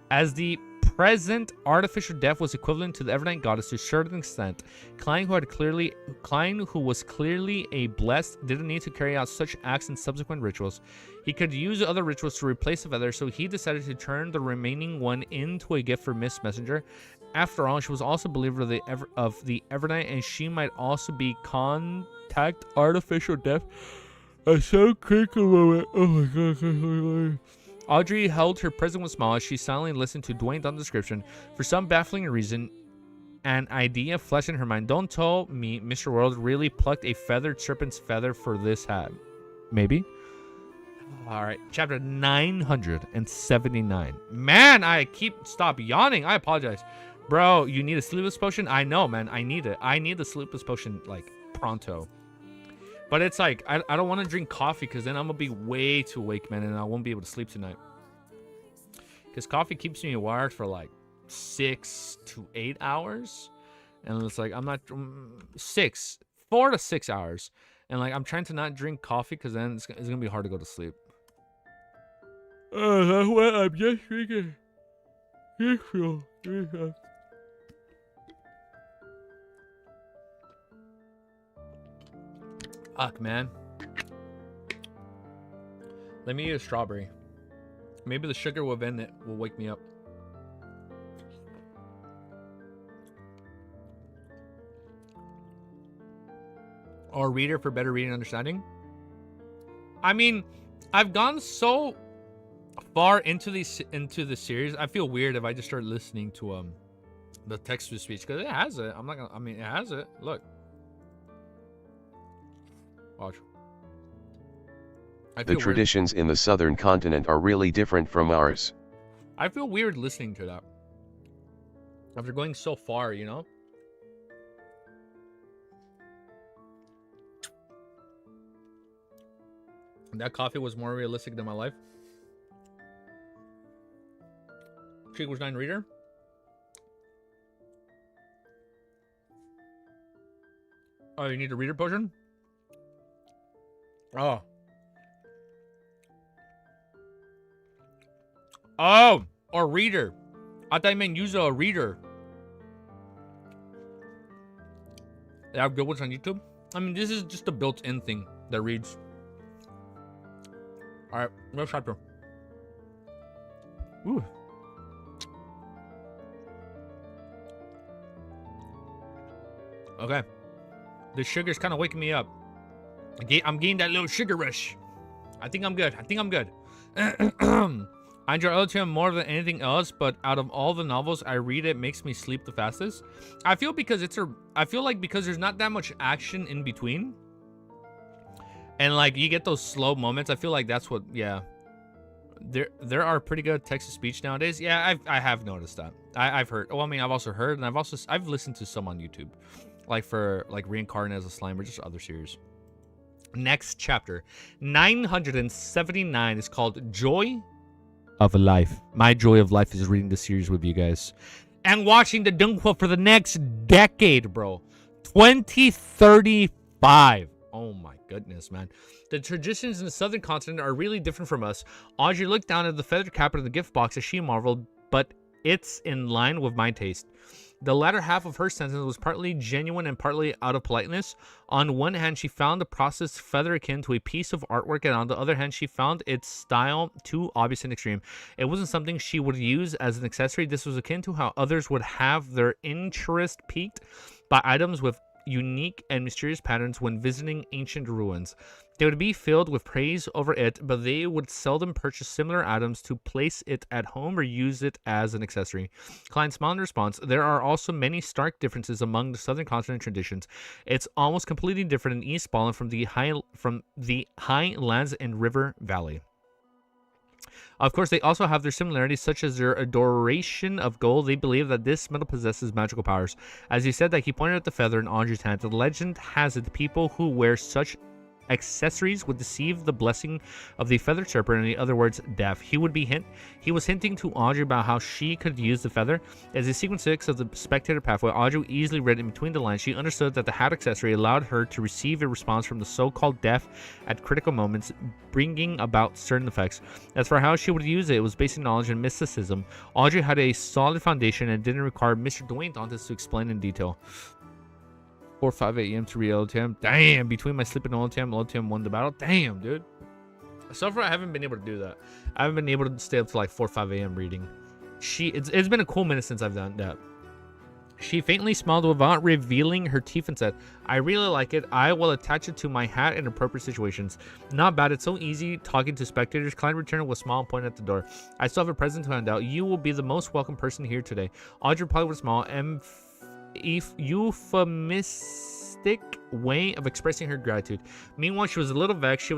As the present artificial death was equivalent to the Evernight Goddess to a certain extent. Klein, who was clearly a blessed, didn't need to carry out such acts in subsequent rituals. He could use other rituals to replace the feather, so he decided to turn the remaining one into a gift for Miss Messenger. After all, she was also a believer of the Evernight, and she might also be contact artificial death. I so quick a moment. Oh my god. Audrey held her present with a smile as she silently listened to Dwayne Dunn's description. For some baffling reason, an idea flashed in her mind. "Don't tell me Mr. World really plucked a feathered serpent's feather for this hat." Maybe. Alright, chapter 979. Man, stop yawning. I apologize. Bro, you need a sleepless potion? I know, man. I need it. I need the sleepless potion, like, pronto. But it's like, I don't want to drink coffee because then I'm going to be way too awake, man, and I won't be able to sleep tonight. Because coffee keeps me wired for like 6 to 8 hours. And it's like, I'm not... 4 to 6 hours. And like, I'm trying to not drink coffee because then it's going to be hard to go to sleep. That's what I'm just drinking. Fuck, man. Let me eat a strawberry. Maybe the sugar within it will wake me up. Or reader for better reading and understanding. I mean, I've gone so far into the series. I feel weird if I just start listening to the text to speech because it has it. It has it. Look. Watch. The traditions in the Southern Continent are really different from ours. I feel weird listening to that. After going so far, you know? That coffee was more realistic than my life. Sequels 9 reader. Oh, you need a reader potion? Oh. Oh, or reader. I thought you meant use a reader. They have good ones on YouTube. I mean, this is just a built-in thing that reads. All right, next chapter. Ooh. Okay. The sugar's kind of waking me up. I'm getting that little sugar rush. I think I'm good. I enjoy LTM more than anything else, but out of all the novels I read, it makes me sleep the fastest. I feel like because there's not that much action in between, and like you get those slow moments. I feel like that's what. Yeah, there are pretty good text to speech nowadays. Yeah, I have noticed that. I've heard. Well, I mean, I've also heard, and I've listened to some on YouTube, like for like Reincarnate as a Slime or just other series. Next chapter, 979 is called Joy of Life. My joy of life is reading the series with you guys and watching the Dunqua for the next decade, bro. 2035. Oh my goodness, man. The traditions in the southern continent are really different from us. Audrey looked down at the feather cabinet in the gift box as she marveled, but it's in line with my taste. The latter half of her sentence was partly genuine and partly out of politeness. On one hand, she found the processed feather akin to a piece of artwork, and on the other hand, she found its style too obvious and extreme. It wasn't something she would use as an accessory. This was akin to how others would have their interest piqued by items with unique and mysterious patterns when visiting ancient ruins. They would be filled with praise over it, but they would seldom purchase similar items to place it at home or use it as an accessory. Klein smiled in response. There are also many stark differences among the southern continent traditions. It's almost completely different in East Balin from the highlands and river valley. Of course, they also have their similarities, such as their adoration of gold. They believe that this metal possesses magical powers. As he said that, he pointed at the feather in Audrey's hand. The legend has it people who wear such accessories would deceive the blessing of the feathered serpent, in other words, death. He was hinting to Audrey about how she could use the feather. As in sequence 6 of the spectator pathway, Audrey easily read in between the lines. She understood that the hat accessory allowed her to receive a response from the so-called death at critical moments, bringing about certain effects. As for how she would use it, it was basic knowledge and mysticism. Audrey had a solid foundation and didn't require Mr. Dwayne Dantes to explain in detail. 4 or 5 a.m. to read LTM. Damn, between my sleep and LTM won the battle. Damn, dude. So far, I haven't been able to do that. I haven't been able to stay up to like 4 or 5 a.m. reading. It's been a cool minute since I've done that. She faintly smiled without revealing her teeth and said, I really like it. I will attach it to my hat in appropriate situations. Not bad. It's so easy talking to spectators. Klein returned with a smile and pointed at the door. I still have a present to hand out. You will be the most welcome person here today. Audrey replied with a smile and euphemistic way of expressing her gratitude. Meanwhile, she was a little vexed.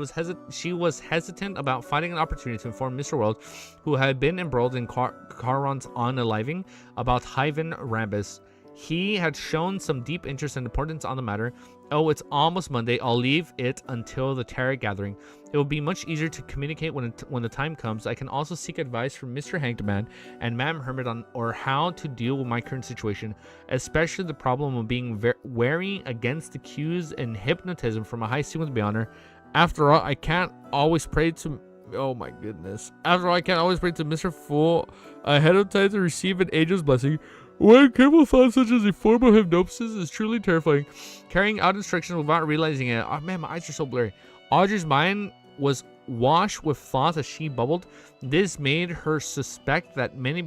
She was hesitant about finding an opportunity to inform Mr. World, who had been embroiled in Charon's unaliving, about Hyven Rambus. He had shown some deep interest and importance on the matter. Oh, it's almost Monday. I'll leave it until the Terra gathering. It will be much easier to communicate when the time comes. I can also seek advice from Mr. Hangman and Madam Hermit on how to deal with my current situation, especially the problem of being wary against the cues and hypnotism from a high sequence beyonder. After all, I can't always pray to... Oh my goodness. After all, I can't always pray to Mr. Fool ahead of time to receive an angel's blessing. When careful thought such as a form of hypnosis is truly terrifying. Carrying out instructions without realizing it. Oh man, my eyes are so blurry. Audrey's mind was washed with thoughts as she bubbled. This made her suspect that many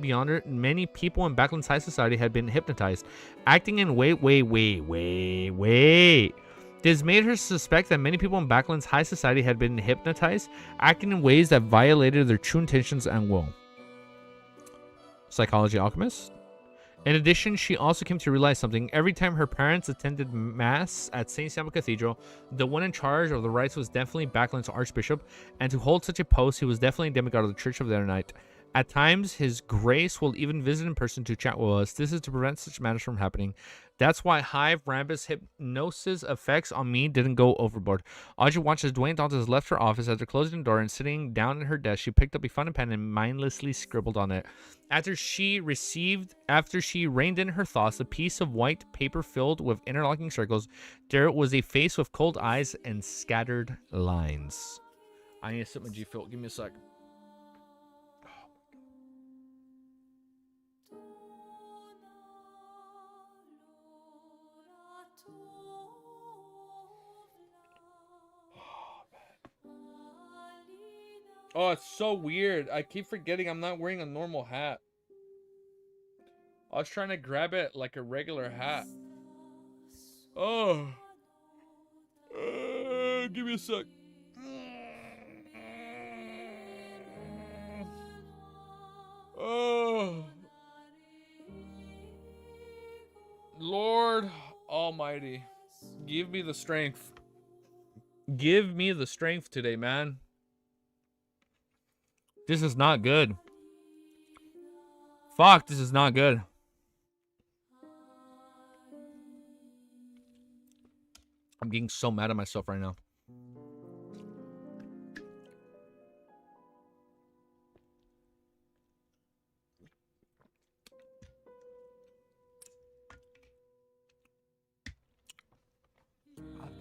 people in Backland's high society had been hypnotized, acting in This made her suspect that many people in Backland's high society had been hypnotized, acting in ways that violated their true intentions and will. Psychology alchemist. In addition, she also came to realize something. Every time her parents attended Mass at St. Samuel Cathedral, the one in charge of the rites was definitely Backland's archbishop, and to hold such a post, he was definitely a demigod of the Church of the Other Night. At times, His Grace will even visit in person to chat with us. This is to prevent such matters from happening. That's why Hive Rambus hypnosis effects on me didn't go overboard. Audrey watched as Dwayne Dantes left her office. After closing the door and sitting down at her desk, she picked up a fountain pen and mindlessly scribbled on it. After she reined in her thoughts, a piece of white paper filled with interlocking circles, there was a face with cold eyes and scattered lines. I need to sip my G Fuel. Give me a sec. Oh, it's so weird. I keep forgetting I'm not wearing a normal hat. I was trying to grab it like a regular hat. Oh. Give me a sec. Oh. Lord Almighty. Give me the strength. Give me the strength today, man. This is not good. Fuck, this is not good. I'm getting so mad at myself right now.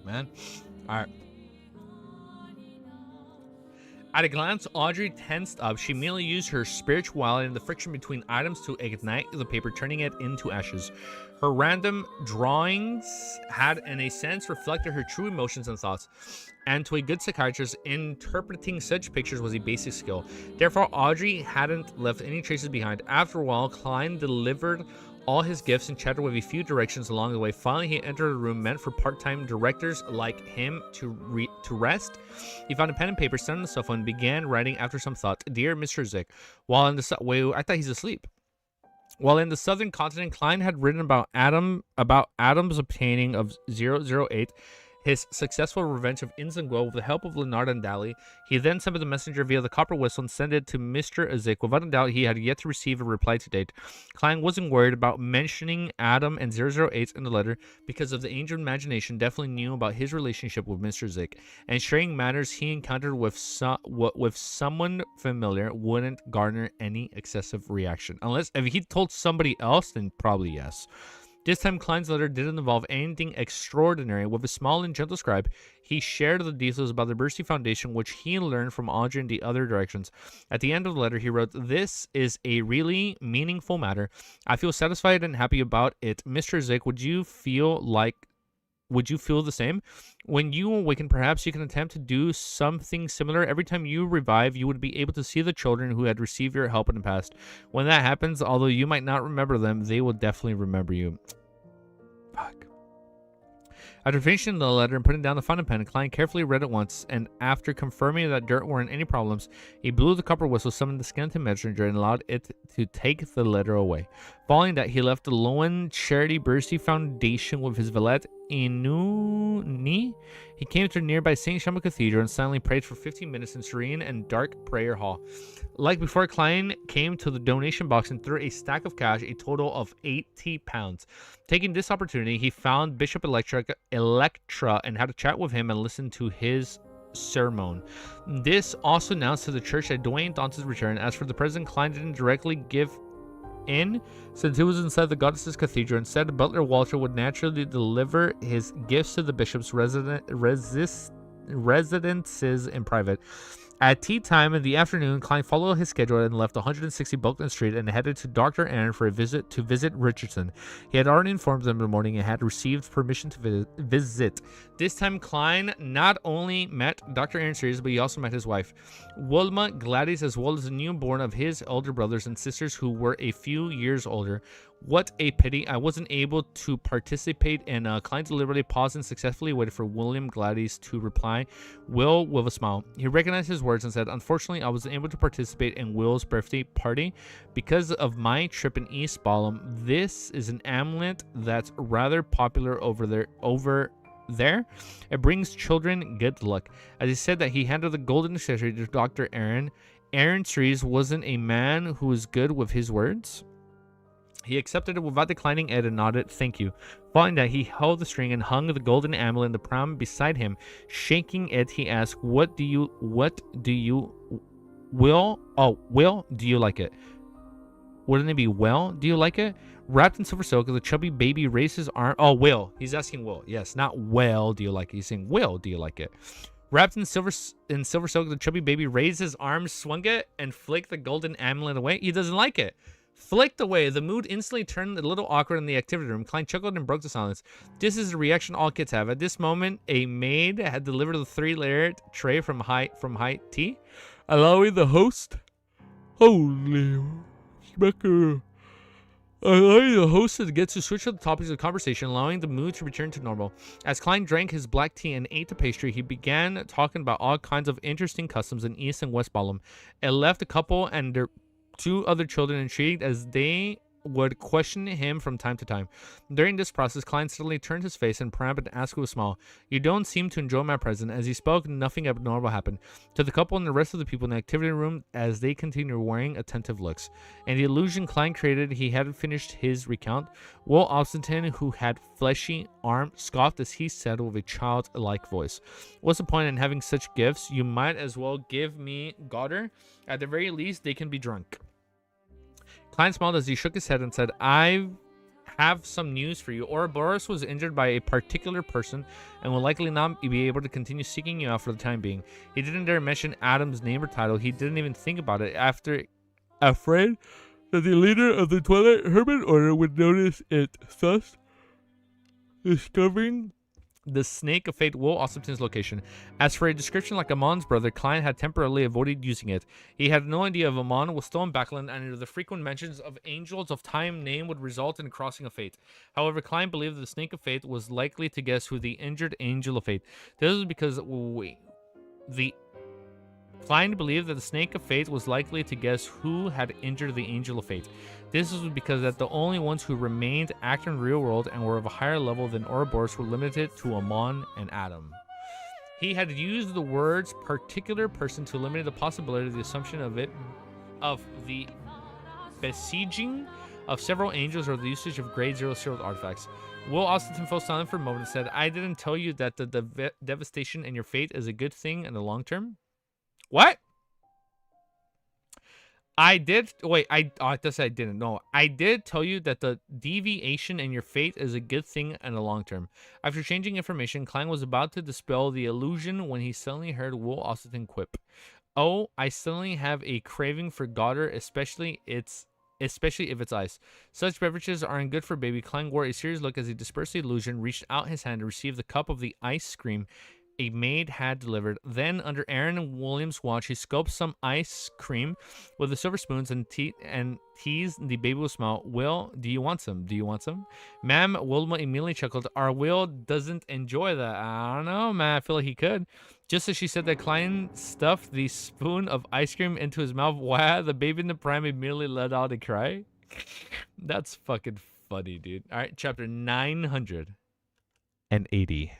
Man. All right. At a glance, Audrey tensed up. She immediately used her spirituality and the friction between items to ignite the paper, turning it into ashes. Her random drawings had, in a sense, reflected her true emotions and thoughts. And to a good psychiatrist, interpreting such pictures was a basic skill. Therefore, Audrey hadn't left any traces behind. After a while, Klein delivered all his gifts and chatted with a few directions along the way. Finally, he entered a room meant for part-time directors like him to rest. He found a pen and paper, sat on the sofa, and began writing after some thought. Dear Mr. Zick, while in the wait, I thought he's asleep. While in the southern continent, Klein had written about Adam's obtaining of 008, his successful revenge of Inzangwa with the help of Leonard and Daly. He then sent the messenger via the copper whistle and sent it to Mr. Azik. Without a doubt, he had yet to receive a reply to date. Klein wasn't worried about mentioning Adam and 008 in the letter because of the angel imagination definitely knew about his relationship with Mr. Zick, and sharing matters he encountered with someone familiar wouldn't garner any excessive reaction. Unless if he told somebody else, then probably yes. This time, Klein's letter didn't involve anything extraordinary. With a small and gentle scribe, he shared the details about the Bercy Foundation, which he learned from Audrey in the other directions. At the end of the letter, he wrote, "This is a really meaningful matter. I feel satisfied and happy about it. Mr. Zick, would you feel the same? When you awaken, perhaps you can attempt to do something similar. Every time you revive, you would be able to see the children who had received your help in the past. When that happens, although you might not remember them, they will definitely remember you." Fuck. After finishing the letter and putting down the fountain pen, Klein carefully read it once, and after confirming that there weren't any problems, he blew the copper whistle, summoned the skeleton messenger, and allowed it to take the letter away. Following that, he left the Lowen Charity Bercy Foundation with his valet Inuni. He came to nearby St. Shama Cathedral and silently prayed for 15 minutes in serene and dark prayer hall. Like before, Klein came to the donation box and threw a stack of cash, a total of 80 pounds. Taking this opportunity, he found Bishop Electra and had a chat with him and listened to his sermon. This also announced to the church that Dwayne Dante's return. As for the president, Klein didn't directly give in since he was inside the goddess's cathedral. Instead, Butler Walter would naturally deliver his gifts to the bishop's residences in private. At tea time in the afternoon, Klein followed his schedule and left 160 Bulkland Street and headed to Dr. Aaron for a visit to visit Richardson. He had already informed them in the morning and had received permission to visit. This time, Klein not only met Dr. Aaron Series, but he also met his wife, Wilma Gladys, as well as the newborn of his older brothers and sisters who were a few years older. What a pity I wasn't able to participate in. Klein deliberately paused and successfully waited for William Gladys to reply. Will with a smile. He recognized his words and said, "Unfortunately, I wasn't able to participate in Will's birthday party because of my trip in East Balham. This is an amulet that's rather popular over there. It brings children good luck." As he said that, he handed the golden accessory to Dr. Aaron. Aaron Trees wasn't a man who was good with his words. He accepted it without declining it and nodded, thank you. Following that, he held the string and hung the golden amulet in the palm beside him. Shaking it, he asked, Will, do you like it? Wouldn't it be well? Do you like it? Wrapped in silver silk, the chubby baby raised his arm. Oh, Will. He's asking Will. Yes, not well, do you like it? He's saying, Will, do you like it? Wrapped in silver silk, the chubby baby raised his arms, swung it, and flicked the golden amulet away. He doesn't like it. Flicked away. The mood instantly turned a little awkward in the activity room. Klein chuckled and broke the silence. This is the reaction all kids have. At this moment, a maid had delivered the 3-layered tray from high tea, allowing the host. Holy smacker. Allowing the host to get to switch up the topics of conversation, allowing the mood to return to normal. As Klein drank his black tea and ate the pastry, he began talking about all kinds of interesting customs in East and West Balham. It left the couple and their 2 other children intrigued as they would question him from time to time. During this process, Klein suddenly turned his face and Pramp and asked with a smile, You don't seem to enjoy my presence. As he spoke, nothing abnormal happened. To the couple and the rest of the people in the activity room as they continued wearing attentive looks. And the illusion Klein created, he hadn't finished his recount. Will Ostenton, who had fleshy arm, scoffed as he said with a childlike voice, What's the point in having such gifts? You might as well give me Goddard. At the very least, they can be drunk. Klein smiled as he shook his head and said, I have some news for you. Ouroboros was injured by a particular person and will likely not be able to continue seeking you out for the time being. He didn't dare mention Adam's name or title. He didn't even think about it, after afraid that the leader of the Twilight Hermit Order would notice it. Thus, discovering the Snake of Fate, Will Ostenton's location. As for a description like Amon's brother, Klein had temporarily avoided using it. He had no idea if Amon was still in Backland, and the frequent mentions of Angels of Time name would result in crossing of fate. However, Klein believed that the Snake of Fate was likely to guess who the injured Angel of Fate. This was because Klein believed that the Snake of Fate was likely to guess who had injured the Angel of Fate. This was because that the only ones who remained active in the real world and were of a higher level than Ouroboros were limited to Amon and Adam. He had used the words particular person to eliminate the possibility of the assumption of the besieging of several angels or the usage of grade 0 sealed artifacts. Will Ostenton fell silent for a moment and said, I didn't tell you that the devastation in your fate is a good thing in the long term? What? I did. Wait, I guess I didn't know. I did tell you that the deviation in your fate is a good thing in the long term. After changing information, Klein was about to dispel the illusion when he suddenly heard Will Ostenton quip, Oh, I suddenly have a craving for Goddard, especially if it's ice. Such beverages aren't good for baby. Klein wore a serious look as he dispersed the illusion, reached out his hand to receive the cup of the ice cream a maid had delivered. Then, under Aaron and William's watch, he scooped some ice cream with the silver spoons and teased the baby with a smile. Will, do you want some? Do you want some? Ma'am, Wilma immediately chuckled. Our Will doesn't enjoy that. I don't know, man. I feel like he could. Just as she said that, Klein stuffed the spoon of ice cream into his mouth. Wow, the baby in the pram immediately let out a cry. That's fucking funny, dude. All right, chapter 980.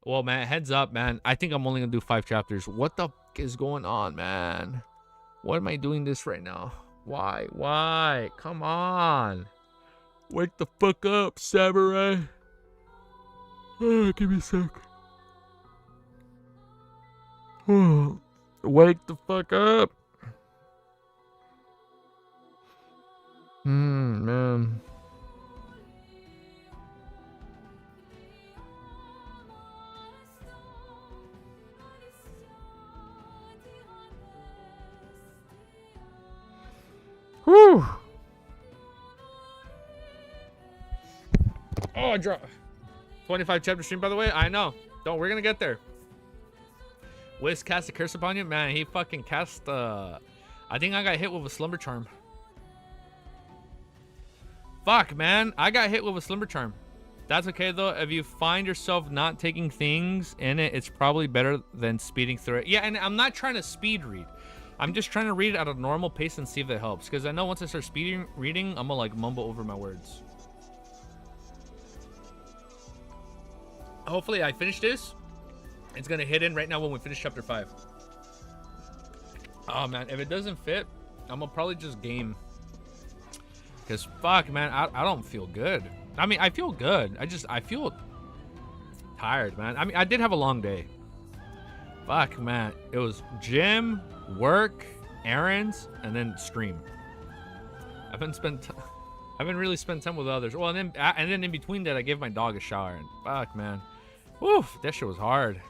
Well, man, heads up, man. I think I'm only going to do 5 chapters. What the fuck is going on, man? Why am I doing this right now? Why? Why? Come on. Wake the fuck up, samurai. Oh, give me a sec. Oh, wake the fuck up. Man. Whew. Oh, I dropped 25 chapter stream, by the way. I know. We're gonna get there. Wiz cast a curse upon you? Man, he fucking cast I think I got hit with a slumber charm. Fuck, man. I got hit with a slumber charm. That's okay, though. If you find yourself not taking things in it, it's probably better than speeding through it. Yeah, and I'm not trying to speed read. I'm just trying to read it at a normal pace and see if that helps. Because I know once I start speeding reading, I'm gonna like mumble over my words. Hopefully I finish this. It's gonna hit in right now when we finish chapter 5. Oh man, if it doesn't fit, I'm gonna probably just game. Cause fuck, man, I don't feel good. I mean, I feel good. I feel tired, man. I mean, I did have a long day. Fuck, man, it was gym, work, errands, and then stream. I haven't really spent time with others. Well, and then in between that, I gave my dog a shower. And fuck, man, woof, that shit was hard.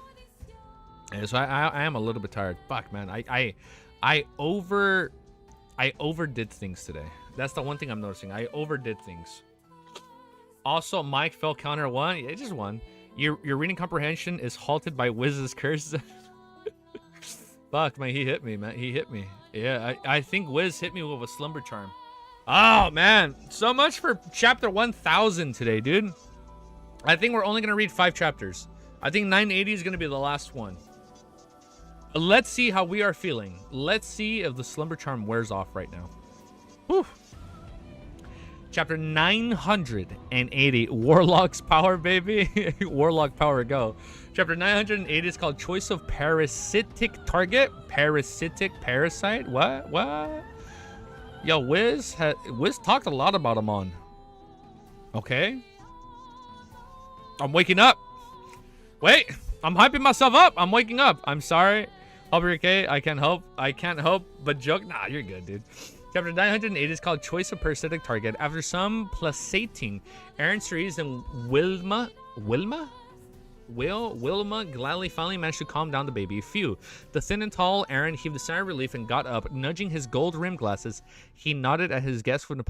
And so I am a little bit tired. Fuck, man, I overdid things today. That's the one thing I'm noticing. I overdid things. Also, Mike fell counter 1. It just won. Your reading comprehension is halted by Wiz's curse. Fuck, man, he hit me, man. He hit me. Yeah, I think Wiz hit me with a slumber charm. Oh, man. So much for chapter 1000 today, dude. I think we're only going to read 5 chapters. I think 980 is going to be the last one. Let's see how we are feeling. Let's see if the slumber charm wears off right now. Whew. Chapter 980, Warlock's Power, baby. Warlock Power, go. Chapter 980 is called Choice of Parasitic Target. Parasitic Parasite? What? Yo, Wiz talked a lot about him on. Okay. I'm waking up. Wait, I'm hyping myself up. I'm waking up. I'm sorry. Hope you're okay. I can't help but joke. Nah, you're good, dude. Chapter 908 is called Choice of Parasitic Target. After some placating, Aaron Cerise and Wilma gladly finally managed to calm down the baby. Phew. The thin and tall Aaron heaved a sigh of relief and got up. Nudging his gold-rimmed glasses, he nodded at his guest with an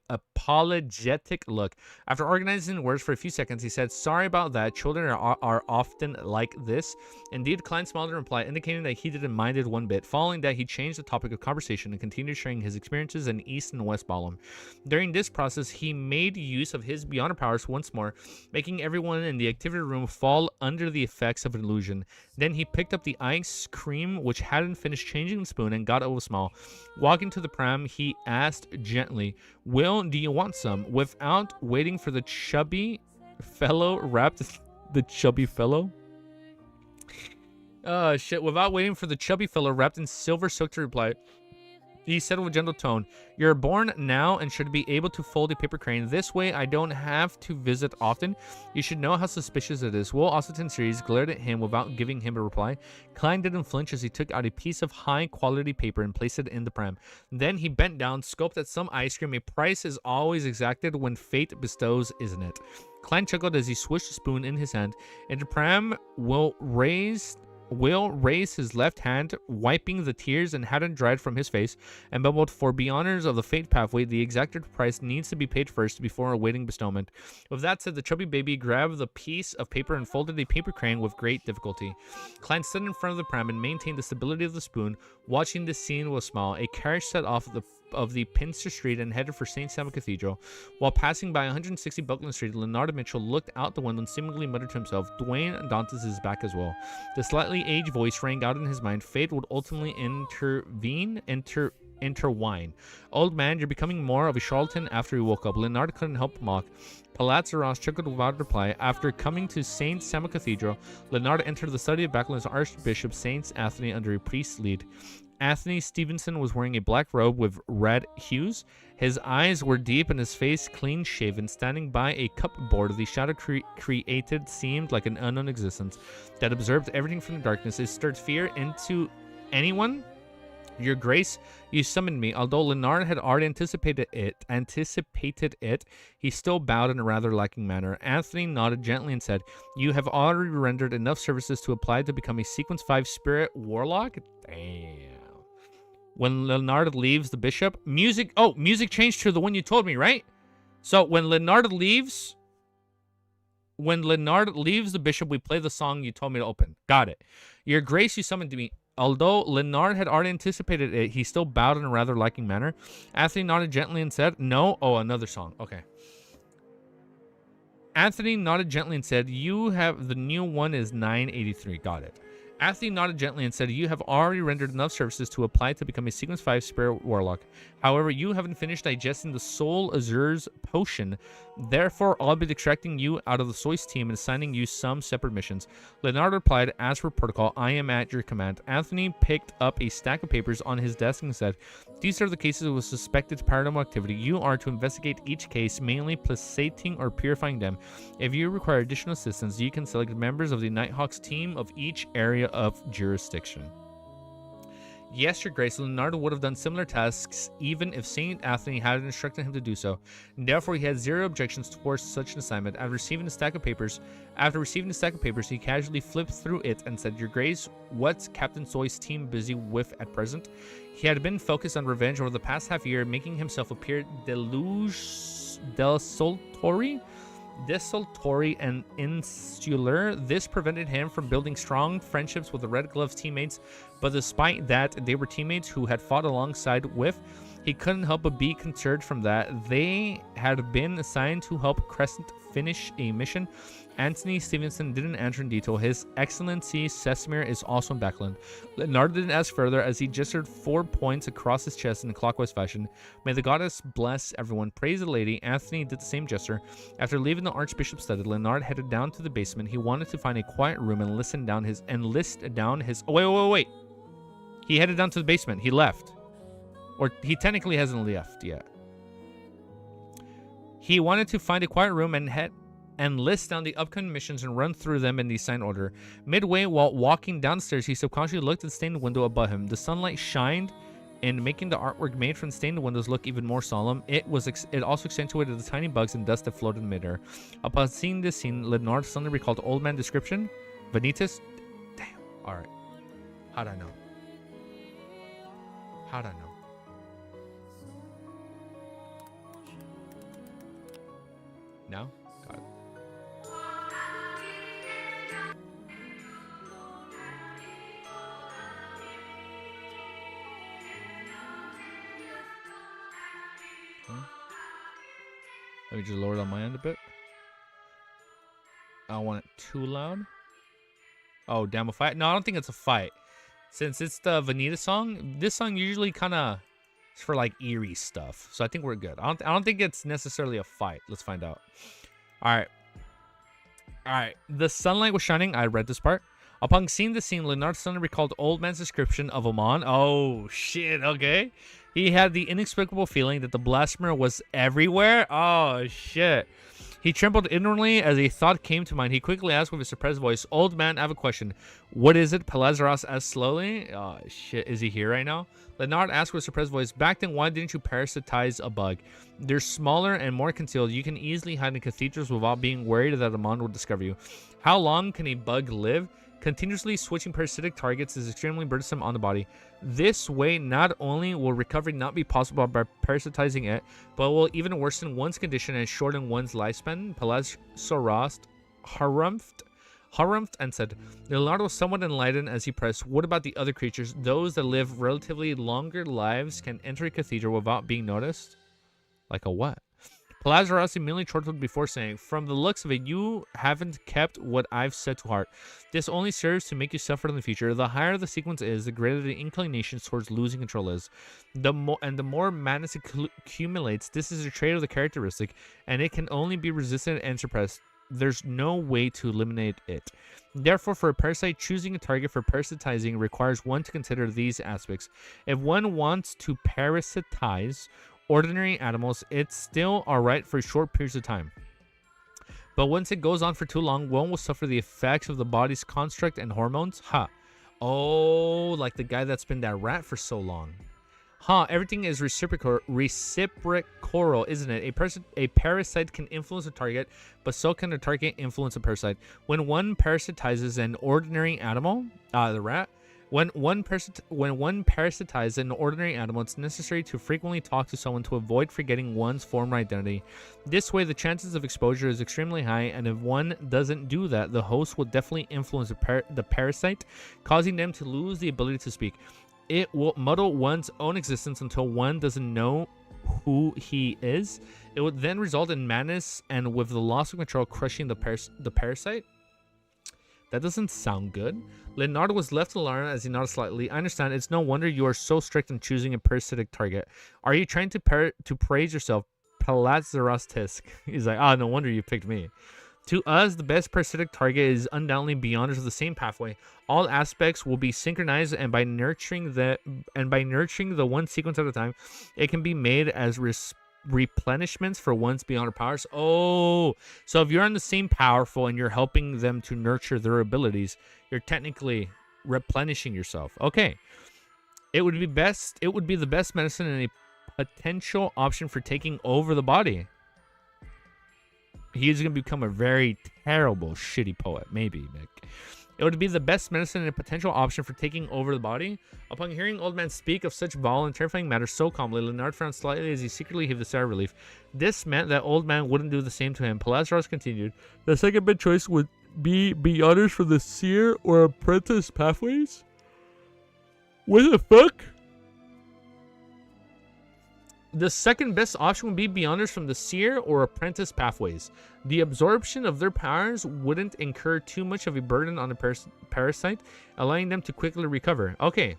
apologetic look. After organizing words for a few seconds, he said, "Sorry about that. Children are often like this." Indeed, Klein smiled in reply, indicating that he didn't mind it one bit. Following that, he changed the topic of conversation and continued sharing his experiences in East and West Ballum. During this process, he made use of his beyond powers once more, making everyone in the activity room fall under the effects of an illusion. Then he picked up the ice cream, which hadn't finished changing the spoon, and got up with a smile. Walking to the pram, he asked gently, "Will, do you want some?" Without waiting for the chubby fellow wrapped in silver silk to reply, he said with a gentle tone, "You're born now and should be able to fold a paper crane. This way I don't have to visit often. You should know how suspicious it is." Will Ossiton Series glared at him without giving him a reply. Klein didn't flinch as he took out a piece of high-quality paper and placed it in the pram. Then he bent down, scoped at some ice cream. A price is always exacted when fate bestows, isn't it? Klein chuckled as he swished the spoon in his hand. In the pram, Will raised his left hand, wiping the tears and hadn't dried from his face, and bubbled, "For be honors of the fate pathway, the exacted price needs to be paid first before awaiting bestowment." With that said, the chubby baby grabbed the piece of paper and folded a paper crane with great difficulty. Klein stood in front of the pram and maintained the stability of the spoon, watching the scene with a smile. A carriage set off of the Pinster Street and headed for St. Samuel Cathedral. While passing by 160 Buckland Street, Leonardo Mitchell looked out the window and seemingly muttered to himself, "Dwayne Dantes is back as well." The slightly aged voice rang out in his mind. Fate would ultimately intertwine. "Old man, you're becoming more of a charlatan." After he woke up, Leonardo couldn't help but mock. Palazzo Ross chuckled without reply. After coming to St. Samuel Cathedral, Leonardo entered the study of Backland's Archbishop St. Anthony under a priest's lead. Anthony Stevenson was wearing a black robe with red hues. His eyes were deep and his face clean-shaven. Standing by a cupboard, the shadow created seemed like an unknown existence that observed everything from the darkness. It stirred fear into anyone. "Your Grace, you summoned me." Although Leonard had already anticipated it, he still bowed in a rather lacking manner. Anthony nodded gently and said, "You have already rendered enough services to apply to become a Sequence 5 Spirit Warlock." Damn. When Leonard leaves the bishop, music changed to the one you told me, right? So when Leonard leaves the bishop, we play the song you told me to open. Got it. "Your Grace, you summoned me." Although Leonard had already anticipated it, he still bowed in a rather lacking manner. Anthony nodded gently and said, "No." Oh, another song. Okay. Anthony nodded gently and said, "You have the new one is 983. Got it." Athlete nodded gently and said, you have already rendered enough services to apply to become a Sequence 5 Spirit Warlock. However, you haven't finished digesting the Soul Azur's potion. Therefore, I'll be extracting you out of the Soy's team and assigning you some separate missions. Leonard replied, as for protocol, I am at your command. Anthony picked up a stack of papers on his desk and said, these are the cases with suspected paranormal activity. You are to investigate each case, mainly placating or purifying them. If you require additional assistance, you can select members of the Nighthawks team of each area of jurisdiction. Yes, Your Grace, Leonardo would have done similar tasks even if Saint Anthony had instructed him to do so. Therefore, he had zero objections towards such an assignment. After receiving the stack of papers, he casually flipped through it and said, Your Grace, what's Captain Soy's team busy with at present? He had been focused on revenge over the past half year, making himself appear desultory and insular. This prevented him from building strong friendships with the Red Gloves teammates, but despite that, they were teammates who had fought alongside with. He couldn't help but be concerned from that. They had been assigned to help Crescent finish a mission. Anthony Stevenson didn't answer in detail. His Excellency Sesamir is also in Backland. Leonardo didn't ask further as he gestured 4 points across his chest in a clockwise fashion. May the goddess bless everyone. Praise the lady. Anthony did the same gesture. After leaving the Archbishop's study, Leonard headed down to the basement. He wanted to find a quiet room and list down his wait. He headed down to the basement. He left. Or he technically hasn't left yet. He wanted to find a quiet room and list down the upcoming missions and run through them in the assigned order. Midway, while walking downstairs, he subconsciously looked at the stained window above him. The sunlight shined in making the artwork made from the stained windows look even more solemn. It also accentuated the tiny bugs and dust that floated in midair. Upon seeing this scene, Leonard suddenly recalled Old Man description. Vanitas? Damn. Alright. How'd I know? Now? Got it. Let me just lower it on my end a bit. I don't want it too loud. Oh, damn, a fight? No, I don't think it's a fight. Since it's the Vanita song, this song usually kind of is for like eerie stuff. So I think we're good. I don't think it's necessarily a fight. Let's find out. All right. The sunlight was shining. I read this part. Upon seeing the scene, Leonard suddenly recalled Old Man's description of Amon. Oh, shit. Okay. He had the inexplicable feeling that the blasphemer was everywhere. Oh, shit. He trembled inwardly as a thought came to mind. He quickly asked with a suppressed voice, Old man, I have a question. What is it? Pelazaros asked slowly. Oh, shit. Is he here right now? Leonard asked with a suppressed voice, back then, why didn't you parasitize a bug? They're smaller and more concealed. You can easily hide in cathedrals without being worried that Amon will discover you. How long can a bug live? Continuously switching parasitic targets is extremely burdensome on the body. This way, not only will recovery not be possible by parasitizing it, but will even worsen one's condition and shorten one's lifespan. Pelazaros harumphed and said, Leonardo was somewhat enlightened as he pressed, what about the other creatures? Those that live relatively longer lives can enter a cathedral without being noticed? Like a what? Pelazaros immediately chortled before saying, from the looks of it, you haven't kept what I've said to heart. This only serves to make you suffer in the future. The higher the sequence is, the greater the inclination towards losing control is. The more madness accumulates, this is a trait of the characteristic, and it can only be resisted and suppressed. There's no way to eliminate it. Therefore, for a parasite, choosing a target for parasitizing requires one to consider these aspects. If one wants to parasitize ordinary animals, it's still alright for short periods of time. But once it goes on for too long, one will suffer the effects of the body's construct and hormones. Oh, like the guy that's been that rat for so long. Everything is reciprocal, isn't it? A parasite can influence a target, but so can a target influence a parasite. When one parasitizes an ordinary animal, the rat, when one parasitizes an ordinary animal, it's necessary to frequently talk to someone to avoid forgetting one's former identity. This way, the chances of exposure is extremely high, and if one doesn't do that, the host will definitely influence the parasite, causing them to lose the ability to speak. It will muddle one's own existence until one doesn't know who he is. It would then result in madness, and with the loss of control crushing the parasite. That doesn't sound good. Leonardo was left alone as he nodded slightly. I understand. It's no wonder you are so strict in choosing a parasitic target. Are you trying to praise yourself? Palazzaros tisk. He's like, no wonder you picked me. To us, the best parasitic target is undoubtedly Beyonders of the same pathway. All aspects will be synchronized, and by nurturing the one sequence at a time, it can be made as replenishments for one's Beyonder powers. Oh, so if you're on the same powerful and you're helping them to nurture their abilities, you're technically replenishing yourself. Okay. It would be the best medicine and a potential option for taking over the body. He's going to become a very terrible, shitty poet. Maybe, Nick. It would be the best medicine and a potential option for taking over the body. Upon hearing old man speak of such vile and terrifying matters so calmly, Leonard frowned slightly as he secretly heaved a sigh of relief. This meant that old man wouldn't do the same to him. Palazzaros continued. The second best choice would be Beyonders from the seer or apprentice pathways? What the fuck? The second best option would be Beyonders from the seer or apprentice pathways. The absorption of their powers wouldn't incur too much of a burden on the parasite, allowing them to quickly recover. Okay.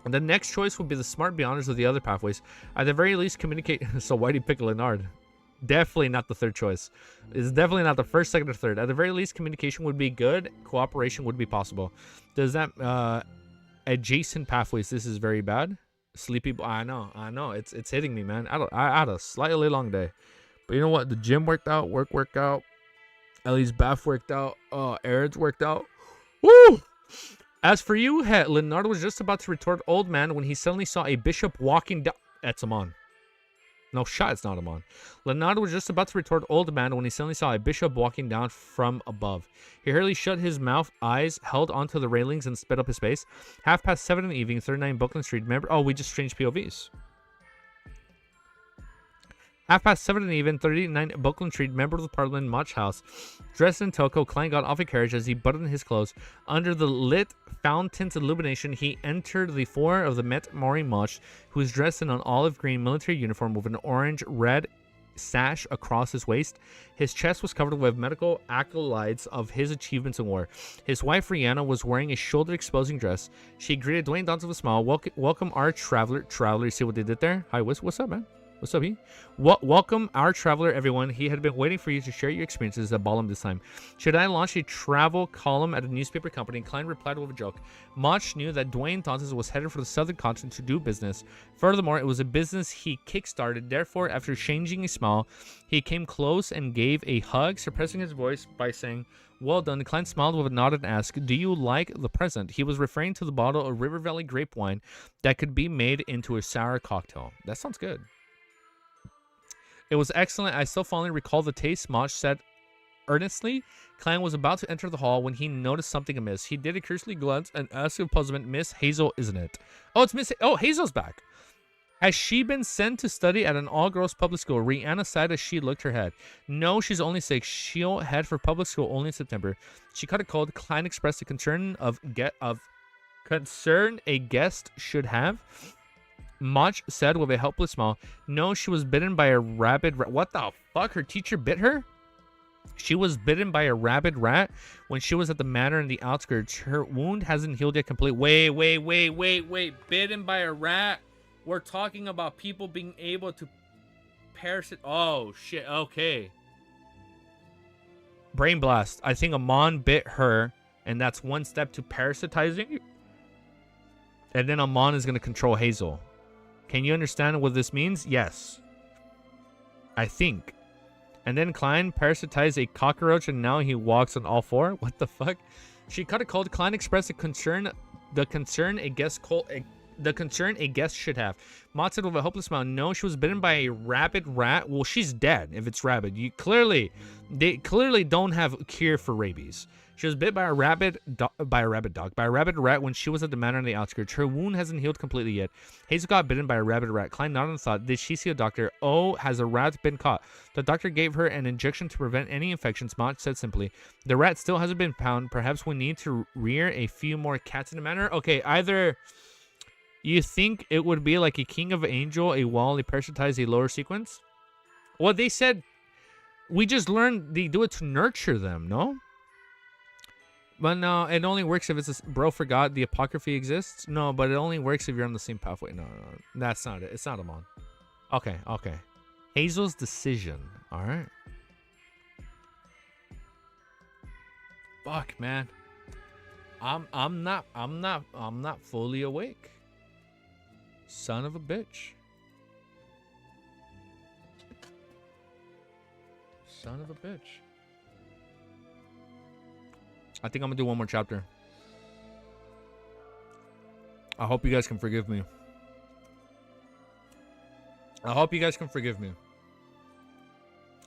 The next choice would be the smart Beyonders of the other pathways. At the very least, communicate. So why do you pick Leonard? Definitely not the third choice. It's definitely not the first, second, or third. At the very least, communication would be good. Cooperation would be possible. Does that adjacent pathways? This is very bad. Sleepy. I know. It's hitting me, man. I had a slightly long day, but you know what? The gym worked out. Worked out. Ellie's bath worked out. Aaron's worked out. Woo! As for you, Leonardo was just about to retort old man when he suddenly saw a bishop walking down. That's Amon. No shot, it's not Amon. Leonardo was just about to retort old man when he suddenly saw a bishop walking down from above. He hurriedly shut his mouth, eyes held onto the railings, and sped up his pace. 7:30 in the evening, 39 Brooklyn Street. Remember? Oh, we just changed POVs. 7:30 in the evening, 39 Brooklyn Street, member of the Parliament, Mach House. Dressed in toco, Klein got off a carriage as he buttoned his clothes. Under the lit fountain's illumination, he entered the floor of the Met Mori Mach, who was dressed in an olive green military uniform with an orange-red sash across his waist. His chest was covered with medical accolades of his achievements in war. His wife, Rihanna, was wearing a shoulder-exposing dress. She greeted Dwayne Dons with a smile. Welcome our traveler. You see what they did there? Hi, what's up, man? What's up, he? Welcome, our traveler, everyone. He had been waiting for you to share your experiences at Ballum this time. Should I launch a travel column at a newspaper company? Klein replied with a joke. Mach knew that Dwayne Thompson was headed for the southern continent to do business. Furthermore, it was a business he kickstarted. Therefore, after changing a smile, he came close and gave a hug, suppressing his voice by saying, "Well done." Klein smiled with a nod and asked, "Do you like the present?" He was referring to the bottle of River Valley grape wine that could be made into a sour cocktail. That sounds good. It was excellent. I still fondly recall the taste, Mach said earnestly. Klein was about to enter the hall when he noticed something amiss. He did a cursory glance and asked with puzzlement, "Miss Hazel, isn't it?" Oh, it's Miss. Oh, Hazel's back. Has she been sent to study at an all-girls public school? Rihanna sighed as she looked her head. No, she's only 6. She'll head for public school only in September. She cut a cold. Klein expressed a concern concern a guest should have. Mach said with a helpless smile, "No, she was bitten by a rabid rat." What the fuck? Her teacher bit her? She was bitten by a rabid rat when she was at the manor in the outskirts. Her wound hasn't healed yet completely. Wait. Bitten by a rat? We're talking about people being able to parasite. Oh, shit. Okay. Brain blast. I think Amon bit her, and that's one step to parasitizing. And then Amon is going to control Hazel. Can you understand what this means? Yes. I think. And then Klein parasitized a cockroach and now he walks on all four? What the fuck? She cut a cold. Klein expressed the concern a guest should have. Mott said with a hopeless smile, "No, she was bitten by a rabid rat." Well, she's dead if it's rabid. They clearly don't have a cure for rabies. She was bit by a rabid rat when she was at the manor on the outskirts. Her wound hasn't healed completely yet. Hazel got bitten by a rabid rat. Klein nodded and thought, did she see a doctor? Oh, has a rat been caught? The doctor gave her an injection to prevent any infections. Mott said simply, the rat still hasn't been found. Perhaps we need to rear a few more cats in the manor. Okay, either you think it would be like a king of angel, a wall, they parasitize a lower sequence? Well, they said, we just learned they do it to nurture them, no? But no, it only works if it's a bro forgot the apocryphy exists. No, but it only works if you're on the same pathway. No, that's not it. It's not Amon. Okay. Hazel's decision. All right. Fuck, man. I'm not fully awake. Son of a bitch. Son of a bitch. I think I'm gonna do one more chapter. I hope you guys can forgive me.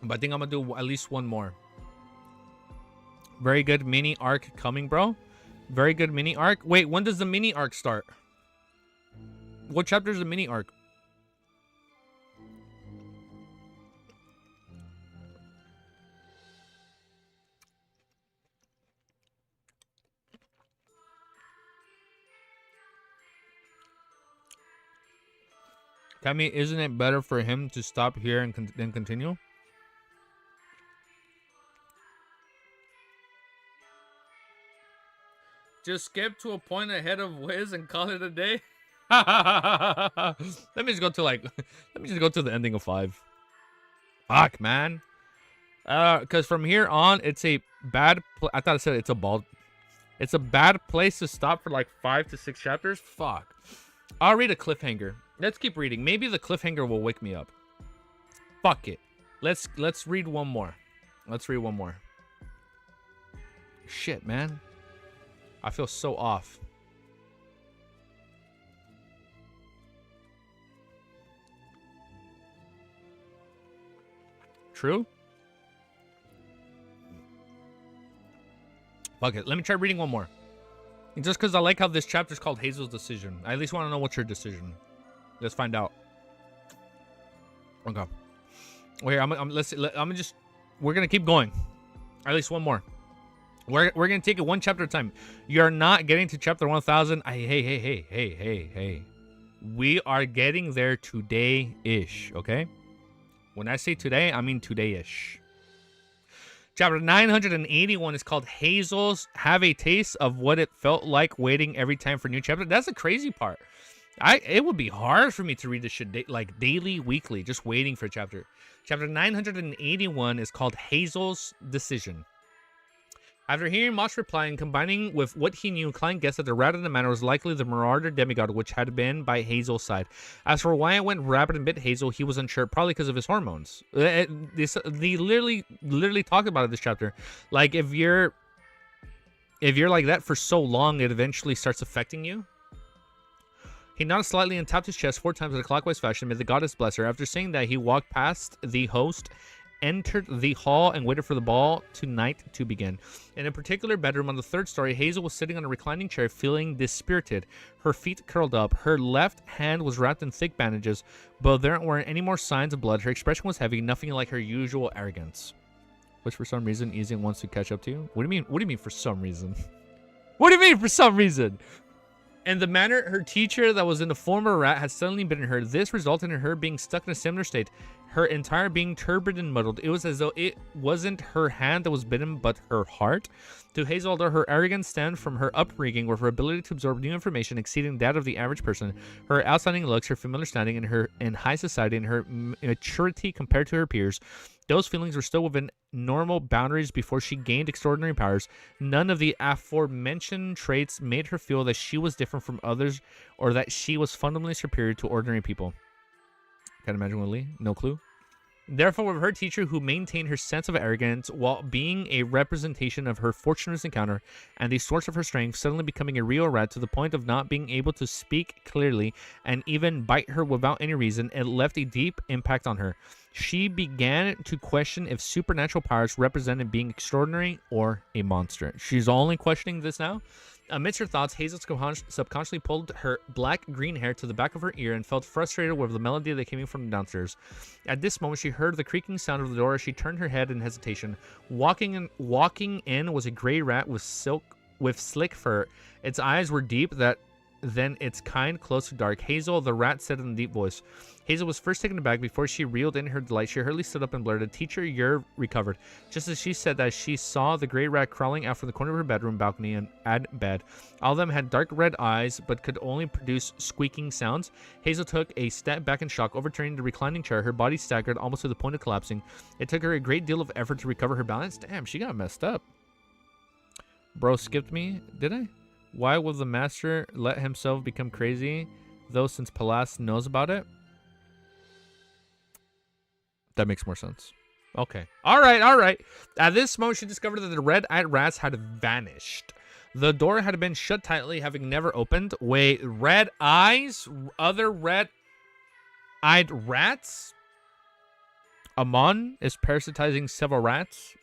But I think I'm gonna do at least one more. Very good mini arc coming, bro. Very good mini arc. Wait, when does the mini arc start? What chapter is the mini arc? Tammy, isn't it better for him to stop here and then continue? Just skip to a point ahead of Wiz and call it a day. Let me just go to the ending of 5. Fuck, man. Because from here on, it's a bad. I thought I said it's a bald. It's a bad place to stop for like 5 to 6 chapters. Fuck. I'll read a cliffhanger. Let's keep reading. Maybe the cliffhanger will wake me up. Fuck it. Let's read one more. Shit, man. I feel so off. True? Fuck it. Let me try reading one more. Just because I like how this chapter is called Hazel's Decision. I at least want to know what's your decision. Let's find out. Okay. Wait, we're gonna keep going. At least one more. We're gonna take it one chapter at a time. You're not getting to chapter 1000. Hey. We are getting there today-ish, okay? When I say today, I mean today-ish. Chapter 981 is called Hazel's Have a Taste of What It Felt Like Waiting Every Time for a New Chapter. That's the crazy part. It would be hard for me to read this shit like daily, weekly, just waiting for a chapter. Chapter 981 is called Hazel's Decision. After hearing Mosh reply and combining with what he knew, Klein guessed that the rat in the manor was likely the marauder demigod, which had been by Hazel's side. As for why it went rabid and bit Hazel, he was unsure, probably because of his hormones. They literally talked about it this chapter. Like, if you're like that for so long, it eventually starts affecting you. He nodded slightly and tapped his chest 4 times in a clockwise fashion. May the goddess bless her. After saying that, he walked past the host, entered the hall, and waited for the ball tonight to begin. In a particular bedroom on the 3rd story, Hazel was sitting on a reclining chair, feeling dispirited. Her feet curled up. Her left hand was wrapped in thick bandages, but there weren't any more signs of blood. Her expression was heavy, nothing like her usual arrogance. Which, for some reason, Easy wants to catch up to you. What do you mean? What do you mean for some reason? What do you mean for some reason? And the manner her teacher that was in the former rat had suddenly bitten her. This resulted in her being stuck in a similar state, her entire being turbid and muddled. It was as though it wasn't her hand that was bitten, but her heart. To Hazel, although her arrogance stemmed from her upbringing with her ability to absorb new information exceeding that of the average person, her outstanding looks, her familiar standing in high society, and her maturity compared to her peers, those feelings were still within normal boundaries before she gained extraordinary powers. None of the aforementioned traits made her feel that she was different from others or that she was fundamentally superior to ordinary people. Can't imagine Willie. No clue. Therefore, with her teacher, who maintained her sense of arrogance while being a representation of her fortuitous encounter and the source of her strength, suddenly becoming a real rat to the point of not being able to speak clearly and even bite her without any reason, it left a deep impact on her. She began to question if supernatural powers represented being extraordinary or a monster. She's only questioning this now. Amidst her thoughts, Hazel subconsciously pulled her black-green hair to the back of her ear and felt frustrated with the melody that came from downstairs. At this moment, she heard the creaking sound of the door as she turned her head in hesitation. Walking in was a gray rat with slick fur. Its eyes were deep that than its kind, close to dark. Hazel, the rat, said in a deep voice. Hazel was first taken aback. Before she reeled in her delight, she hurriedly stood up and blurted, "Teacher, you're recovered." Just as she said that, she saw the gray rat crawling out from the corner of her bedroom balcony and at bed. All of them had dark red eyes, but could only produce squeaking sounds. Hazel took a step back in shock, overturning the reclining chair. Her body staggered almost to the point of collapsing. It took her a great deal of effort to recover her balance. Damn, she got messed up. Bro skipped me, did I? Why will the master let himself become crazy, though, since Palas knows about it? That makes more sense. Okay. All right. At this moment, she discovered that the red-eyed rats had vanished. The door had been shut tightly, having never opened. Wait, red eyes? Other red-eyed rats? Amon is parasitizing several rats.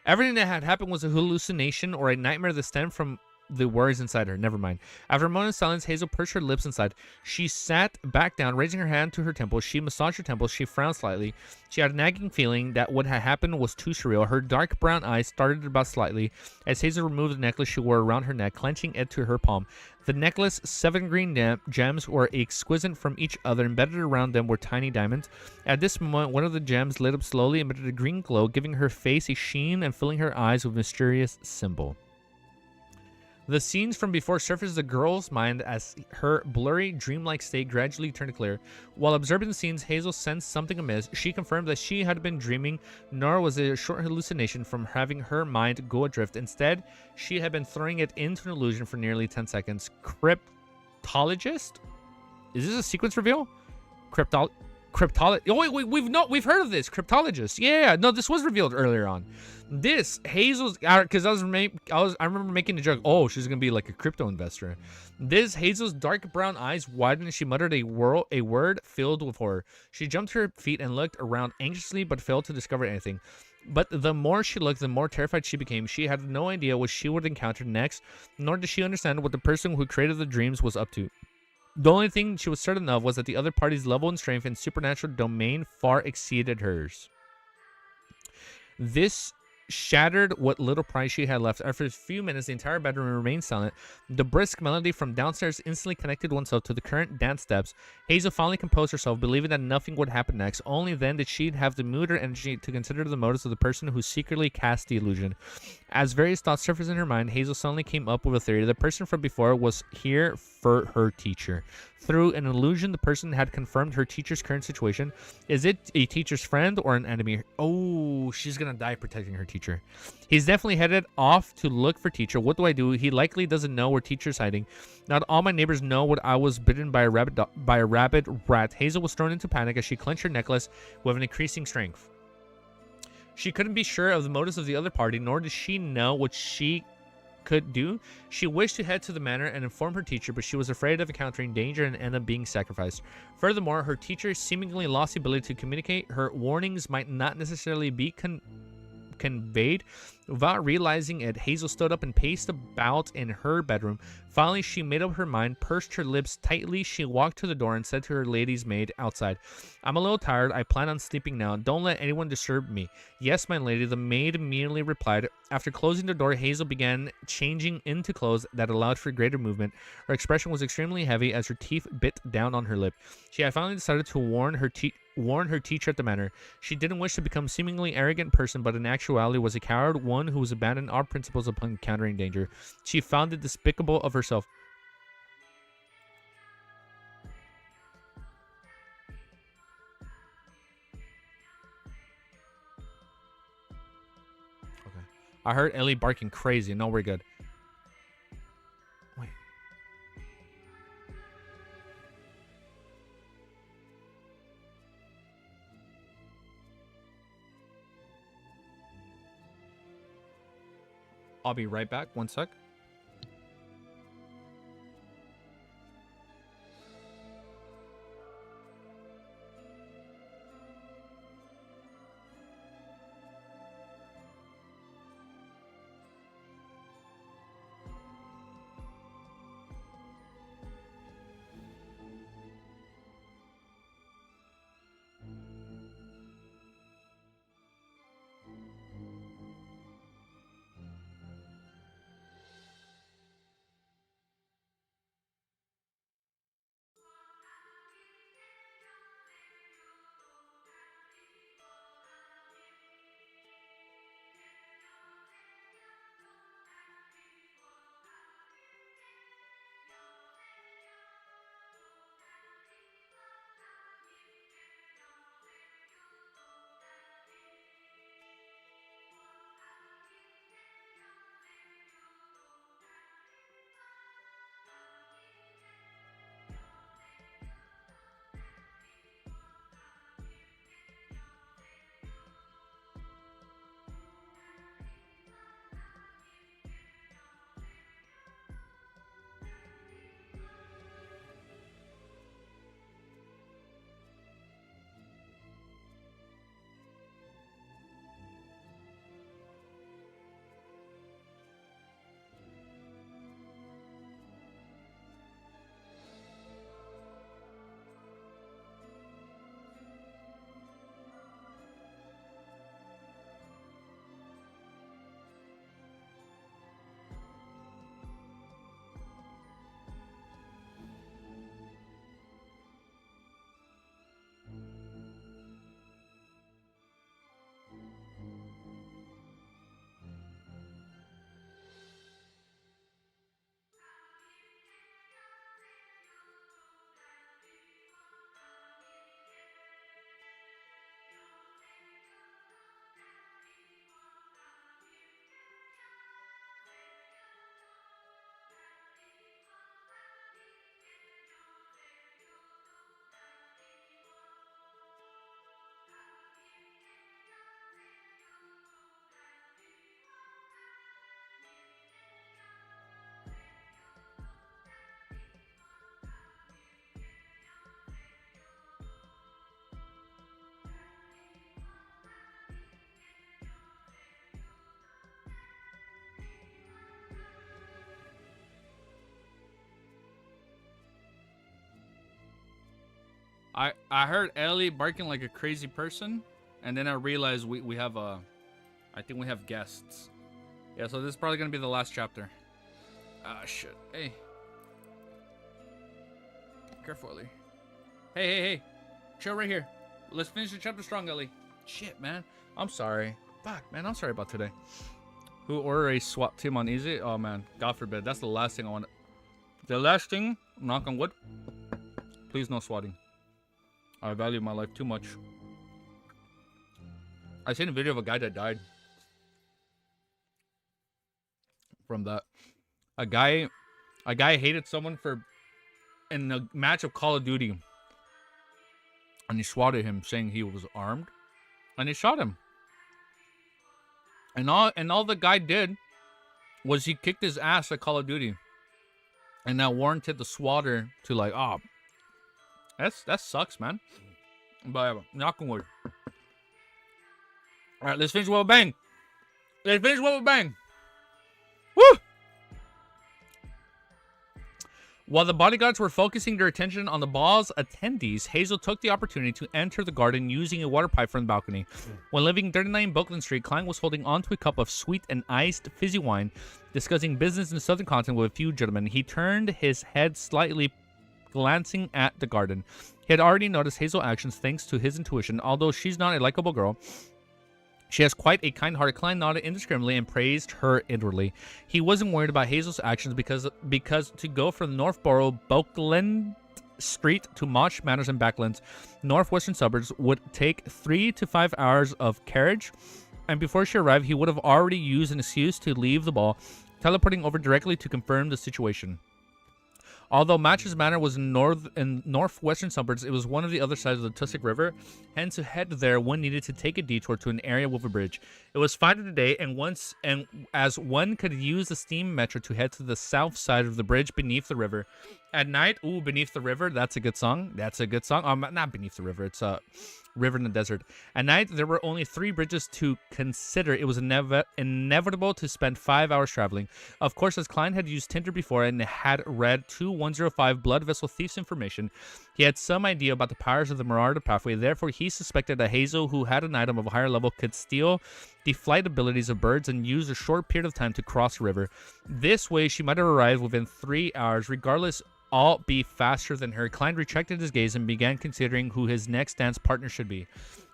Everything that had happened was a hallucination or a nightmare that stemmed from the worries inside her. Never mind. After a moment of silence, Hazel pursed her lips inside. She sat back down, raising her hand to her temples. She massaged her temples. She frowned slightly. She had a nagging feeling that what had happened was too surreal. Her dark brown eyes started about slightly as Hazel removed the necklace she wore around her neck, clenching it to her palm. The necklace, 7 green gems were exquisite from each other. Embedded around them were tiny diamonds. At this moment, one of the gems lit up slowly, emitted a green glow, giving her face a sheen and filling her eyes with a mysterious symbol. The scenes from before surfaced the girl's mind as her blurry, dreamlike state gradually turned clear. While observing the scenes, Hazel sensed something amiss. She confirmed that she had been dreaming, nor was it a short hallucination from having her mind go adrift. Instead, she had been throwing it into an illusion for nearly 10 seconds. Cryptologist? Is this a sequence reveal? Cryptologist. Oh, wait, we've heard of this. Cryptologist. Yeah, no, this was revealed earlier on. This Hazel's, because I remember making a joke. Oh, she's gonna be like a crypto investor. This Hazel's dark brown eyes widened and she muttered a word filled with horror. She jumped to her feet and looked around anxiously, but failed to discover anything. But the more she looked, the more terrified she became. She had no idea what she would encounter next, nor did she understand what the person who created the dreams was up to. The only thing she was certain of was that the other party's level and strength in supernatural domain far exceeded hers. This shattered what little pride she had left. After a few minutes, the entire bedroom remained silent. The brisk melody from downstairs instantly connected oneself to the current dance steps. Hazel finally composed herself, believing that nothing would happen next. Only then did she have the mood or energy to consider the motives of the person who secretly cast the illusion. As various thoughts surfaced in her mind, Hazel suddenly came up with a theory. The person from before was here for her teacher. Through an illusion, the person had confirmed her teacher's current situation. Is it a teacher's friend or an enemy? Oh, she's gonna die protecting her teacher. He's definitely headed off to look for teacher. What do I do? He likely doesn't know where teacher's hiding. Not all my neighbors know what I was bitten by a rabid rat. Hazel was thrown into panic as she clenched her necklace with an increasing strength. She couldn't be sure of the motives of the other party, nor did she know what she could do. She wished to head to the manor and inform her teacher, but she was afraid of encountering danger and end up being sacrificed. Furthermore, her teacher seemingly lost the ability to communicate. Her warnings might not necessarily be conveyed. Without realizing it, Hazel stood up and paced about in her bedroom. Finally, she made up her mind, pursed her lips tightly. She walked to the door and said to her lady's maid outside, "I'm a little tired. I plan on sleeping now. Don't let anyone disturb me." "Yes, my lady," the maid immediately replied. After closing the door, Hazel began changing into clothes that allowed for greater movement. Her expression was extremely heavy as her teeth bit down on her lip. She had finally decided to warn her teacher at the manor. She didn't wish to become a seemingly arrogant person, but in actuality was a coward, one who was abandoned all principles upon encountering danger. She found it despicable of herself. Okay. I heard Ellie barking crazy. No, we're good. Wait. I'll be right back. One sec. I heard Ellie barking like a crazy person, and then I realized we have a, I think we have guests. Yeah, so this is probably gonna be the last chapter. Ah, shit. Hey. Careful, Ellie. Hey. Chill right here. Let's finish the chapter strong, Ellie. Shit, man. I'm sorry. Fuck, man. I'm sorry about today. Who ordered a SWAT team on easy? Oh, man. God forbid. That's the last thing I want. The last thing, knock on wood. Please no swatting. I value my life too much. I seen a video of a guy that died from that. A guy hated someone for in a match of Call of Duty, and he swatted him, saying he was armed, and he shot him. And all the guy did was he kicked his ass at Call of Duty, and that warranted the swatter to like, oh, that sucks, man. But knock on wood. All right, let's finish with a bang. Let's finish with a bang. Woo! While the bodyguards were focusing their attention on the ball's attendees, Hazel took the opportunity to enter the garden using a water pipe from the balcony. When living 39 Boakland Street, Klein was holding onto a cup of sweet and iced fizzy wine, discussing business in the southern continent with a few gentlemen. He turned his head slightly, glancing at the garden. He had already noticed Hazel's actions thanks to his intuition. Although she's not a likable girl, she has quite a kind-hearted. Klein nodded indiscriminately and praised her inwardly. He wasn't worried about Hazel's actions because to go from Northborough, Boakland Street to Marsh Manors and Backlands, northwestern suburbs, would take 3 to 5 hours of carriage, and before she arrived, he would have already used an excuse to leave the ball, teleporting over directly to confirm the situation. Although Matches Manor was in northwestern suburbs, it was one of the other sides of the Tussock River, hence to head there one needed to take a detour to an area with a bridge. It was 5 in the day, and as one could use the steam metro to head to the south side of the bridge beneath the river. At night, ooh, Beneath the River, that's a good song. That's a good song. Not Beneath the River, it's River in the Desert. At night, there were only 3 bridges to consider. It was inevitable to spend 5 hours traveling. Of course, as Klein had used Tinder before and had read 2105 Blood Vessel Thief's information, he had some idea about the powers of the Marauder pathway. Therefore, he suspected that Hazel, who had an item of a higher level, could steal the flight abilities of birds and use a short period of time to cross the river. This way, she might have arrived within 3 hours. Regardless, all be faster than her. Klein retracted his gaze and began considering who his next dance partner should be.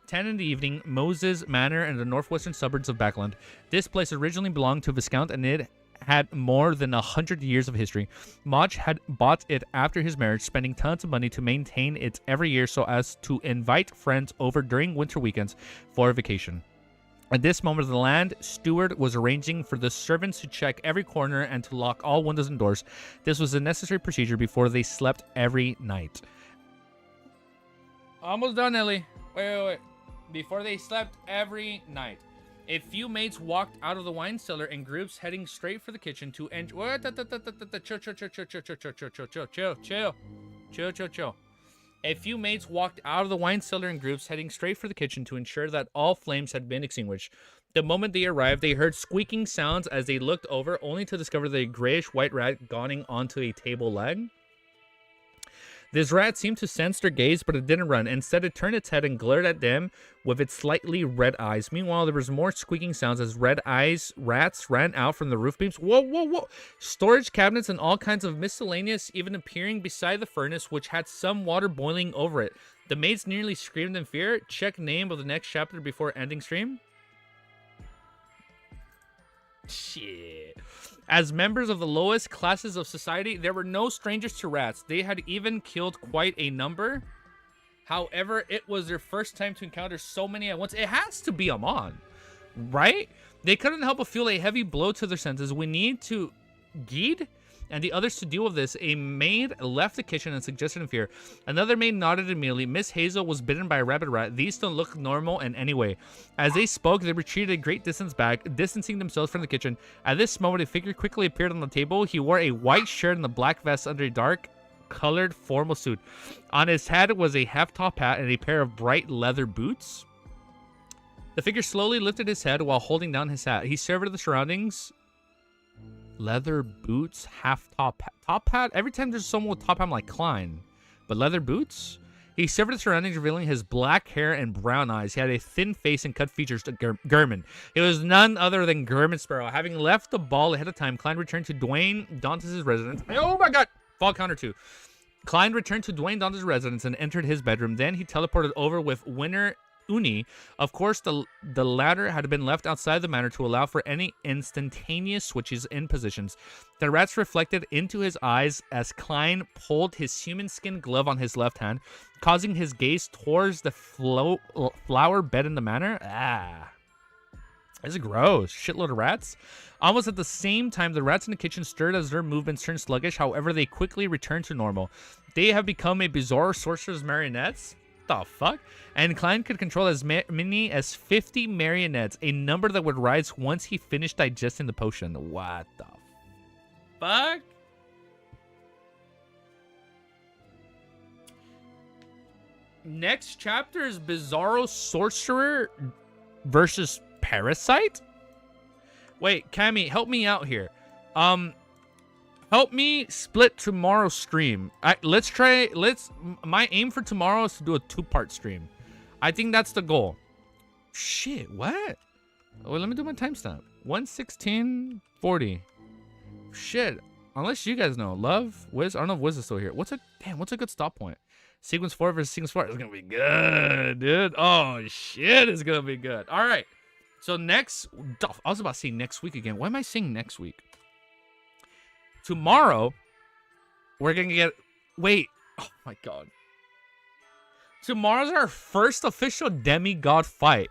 10 in the evening, Moses Manor in the northwestern suburbs of Backland. This place originally belonged to Viscount, and it had more than 100 years of history. Mach had bought it after his marriage, spending tons of money to maintain it every year so as to invite friends over during winter weekends for a vacation. At this moment, the land steward was arranging for the servants to check every corner and to lock all windows and doors. This was a necessary procedure before they slept every night. Almost done, Ellie. Wait. Before they slept every night. A few maids walked out of the wine cellar in groups heading straight for the kitchen to enjoy... Chill. A few maids walked out of the wine cellar in groups, heading straight for the kitchen to ensure that all flames had been extinguished. The moment they arrived, they heard squeaking sounds as they looked over, only to discover the grayish-white rat gawning onto a table leg. This rat seemed to sense their gaze, but it didn't run. Instead, it turned its head and glared at them with its slightly red eyes. Meanwhile, there was more squeaking sounds as rats ran out from the roof beams. Whoa. Storage cabinets and all kinds of miscellaneous even appearing beside the furnace, which had some water boiling over it. The maids nearly screamed in fear. Check name of the next chapter before ending stream. Shit. As members of the lowest classes of society, there were no strangers to rats. They had even killed quite a number. However, it was their first time to encounter so many at once. It has to be Amon, right? They couldn't help but feel a heavy blow to their senses. We need to Geed and the others to deal with this. A maid left the kitchen and suggested in fear. Another maid nodded immediately. Miss Hazel was bitten by a rabbit rat. These don't look normal in any way. As they spoke, they retreated a great distance back, distancing themselves from the kitchen. At this moment, a figure quickly appeared on the table. He wore a white shirt and a black vest under a dark-colored formal suit. On his head was a half-top hat and a pair of bright leather boots. The figure slowly lifted his head while holding down his hat. He surveyed the surroundings. Leather boots, half top hat. Every time there's someone with top hat, I'm like Klein. But leather boots? He severed the surroundings, revealing his black hair and brown eyes. He had a thin face and cut features to German. It was none other than German Sparrow. Having left the ball ahead of time, Klein returned to Dwayne Dantes' residence. Oh my god! Fall counter 2. Klein returned to Dwayne Dantes' residence and entered his bedroom. Then he teleported over with Winner Uni. Of course, the latter had been left outside the manor to allow for any instantaneous switches in positions. The rats reflected into his eyes as Klein pulled his human skin glove on his left hand, causing his gaze towards the flower bed in the manor. This is gross. Shitload of rats. Almost at the same time, the rats in the kitchen stirred as their movements turned sluggish. However, they quickly returned to normal. They have become a bizarre sorcerer's marionettes. The fuck? And Klein could control as many as 50 marionettes, a number that would rise once he finished digesting the potion. What the fuck? Next chapter is Bizarro Sorcerer versus Parasite? Wait, Cammy, help me out here. Help me split tomorrow's stream. My aim for tomorrow is to do a 2-part stream. I think that's the goal. Shit, what? Well, let me do my timestamp. 1:16:40. Shit, unless you guys know. Love, Wiz, I don't know if Wiz is still here. What's a good stop point? Sequence 4 versus Sequence 4. It's gonna be good, dude. Oh shit, it's gonna be good. All right. So next, I was about to say next week again. Why am I saying next week? Tomorrow, we're gonna get. Wait. Oh my god. Tomorrow's our first official demigod fight.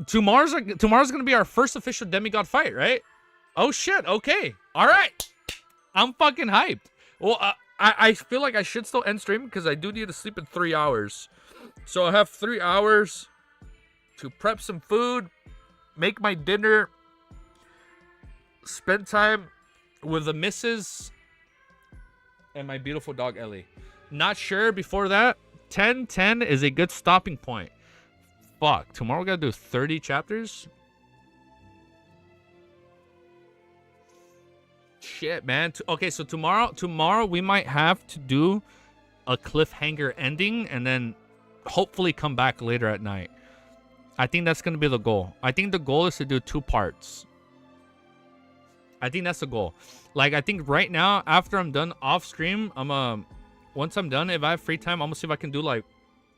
Tomorrow's gonna be our first official demigod fight, right? Oh shit. Okay. All right. I'm fucking hyped. Well, I feel like I should still end stream because I do need to sleep in 3 hours. So I have 3 hours to prep some food, make my dinner, spend time with the missus and my beautiful dog Ellie. Not sure before that. 10:10 is a good stopping point. Fuck. Tomorrow we gotta do 30 chapters. Shit, man. Okay, so tomorrow we might have to do a cliffhanger ending and then hopefully come back later at night. I think that's gonna be the goal. I think the goal is to do 2 parts. I think that's the goal. Like, I think right now, after I'm done off stream, once I'm done, if I have free time, I'm gonna see if I can do like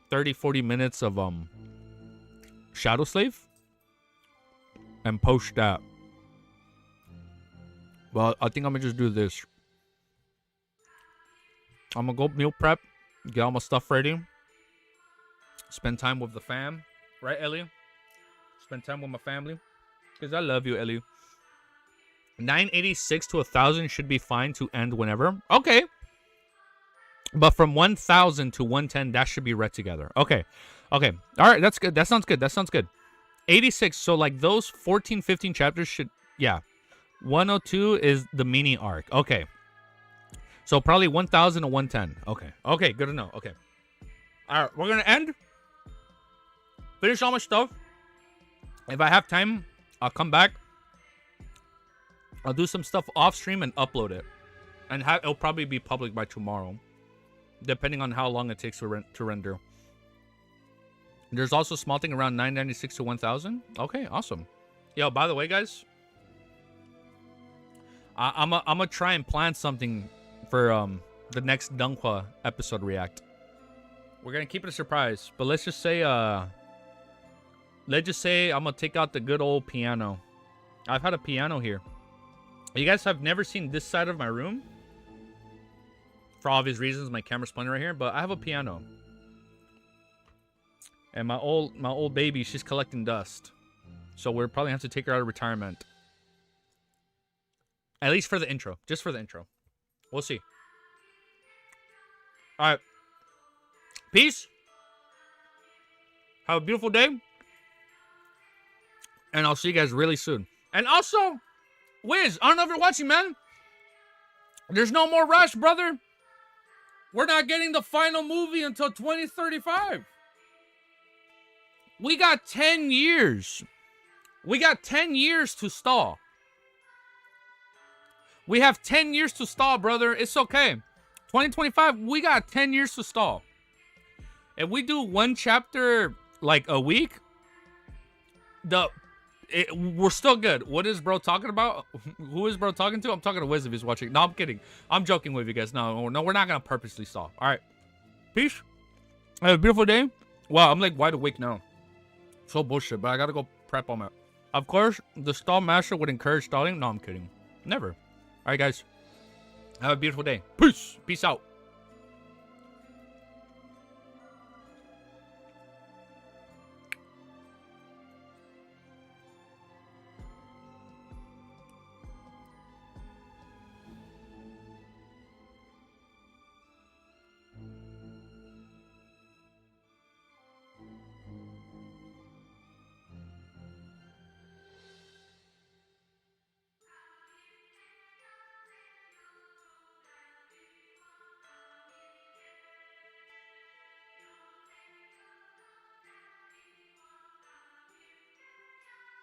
30-40 minutes of Shadow Slave and post that. Well, I think I'm gonna just do this. I'm gonna go meal prep, get all my stuff ready, spend time with the fam, right, Ellie? Spend time with my family, because I love you, Ellie. 986 to 1,000 should be fine to end whenever. Okay. But from 1,000 to 110, that should be read together. Okay. Okay. All right. That's good. That sounds good. That sounds good. 86. So, like, those 14, 15 chapters should... Yeah. 102 is the mini arc. Okay. So, probably 1,000 to 110. Okay. Okay. Good to know. Okay. All right. We're going to end. Finish all my stuff. If I have time, I'll come back. I'll do some stuff off stream and upload it. And it'll probably be public by tomorrow. Depending on how long it takes to render. There's also a small thing around 996 to 1,000. Okay, awesome. Yo, by the way, guys. I'm gonna try and plan something for the next Dunkwa episode react. We're gonna keep it a surprise. But let's just say I'm gonna take out the good old piano. I've had a piano here. You guys have never seen this side of my room. For obvious reasons, my camera's pointing right here, but I have a piano. And my old baby, she's collecting dust. So we'll probably have to take her out of retirement. At least for the intro. Just for the intro. We'll see. Alright. Peace. Have a beautiful day. And I'll see you guys really soon. And also, Wiz, I don't know if you're watching, man. There's no more rush, brother. We're not getting the final movie until 2035. We got 10 years. We got 10 years to stall. We have 10 years to stall, brother. It's okay. 2025, we got 10 years to stall. If we do one chapter like a week, we're still good. What is bro talking about? Who is bro talking to? I'm talking to Wiz if he's watching. No, I'm kidding. I'm joking with you guys. No, we're not gonna purposely stall. All right, peace. Have a beautiful day. Wow, I'm like wide awake now. So bullshit, but I gotta go prep on my. Of course, the stall master would encourage stalling. No, I'm kidding. Never. All right, guys. Have a beautiful day. Peace. Peace out.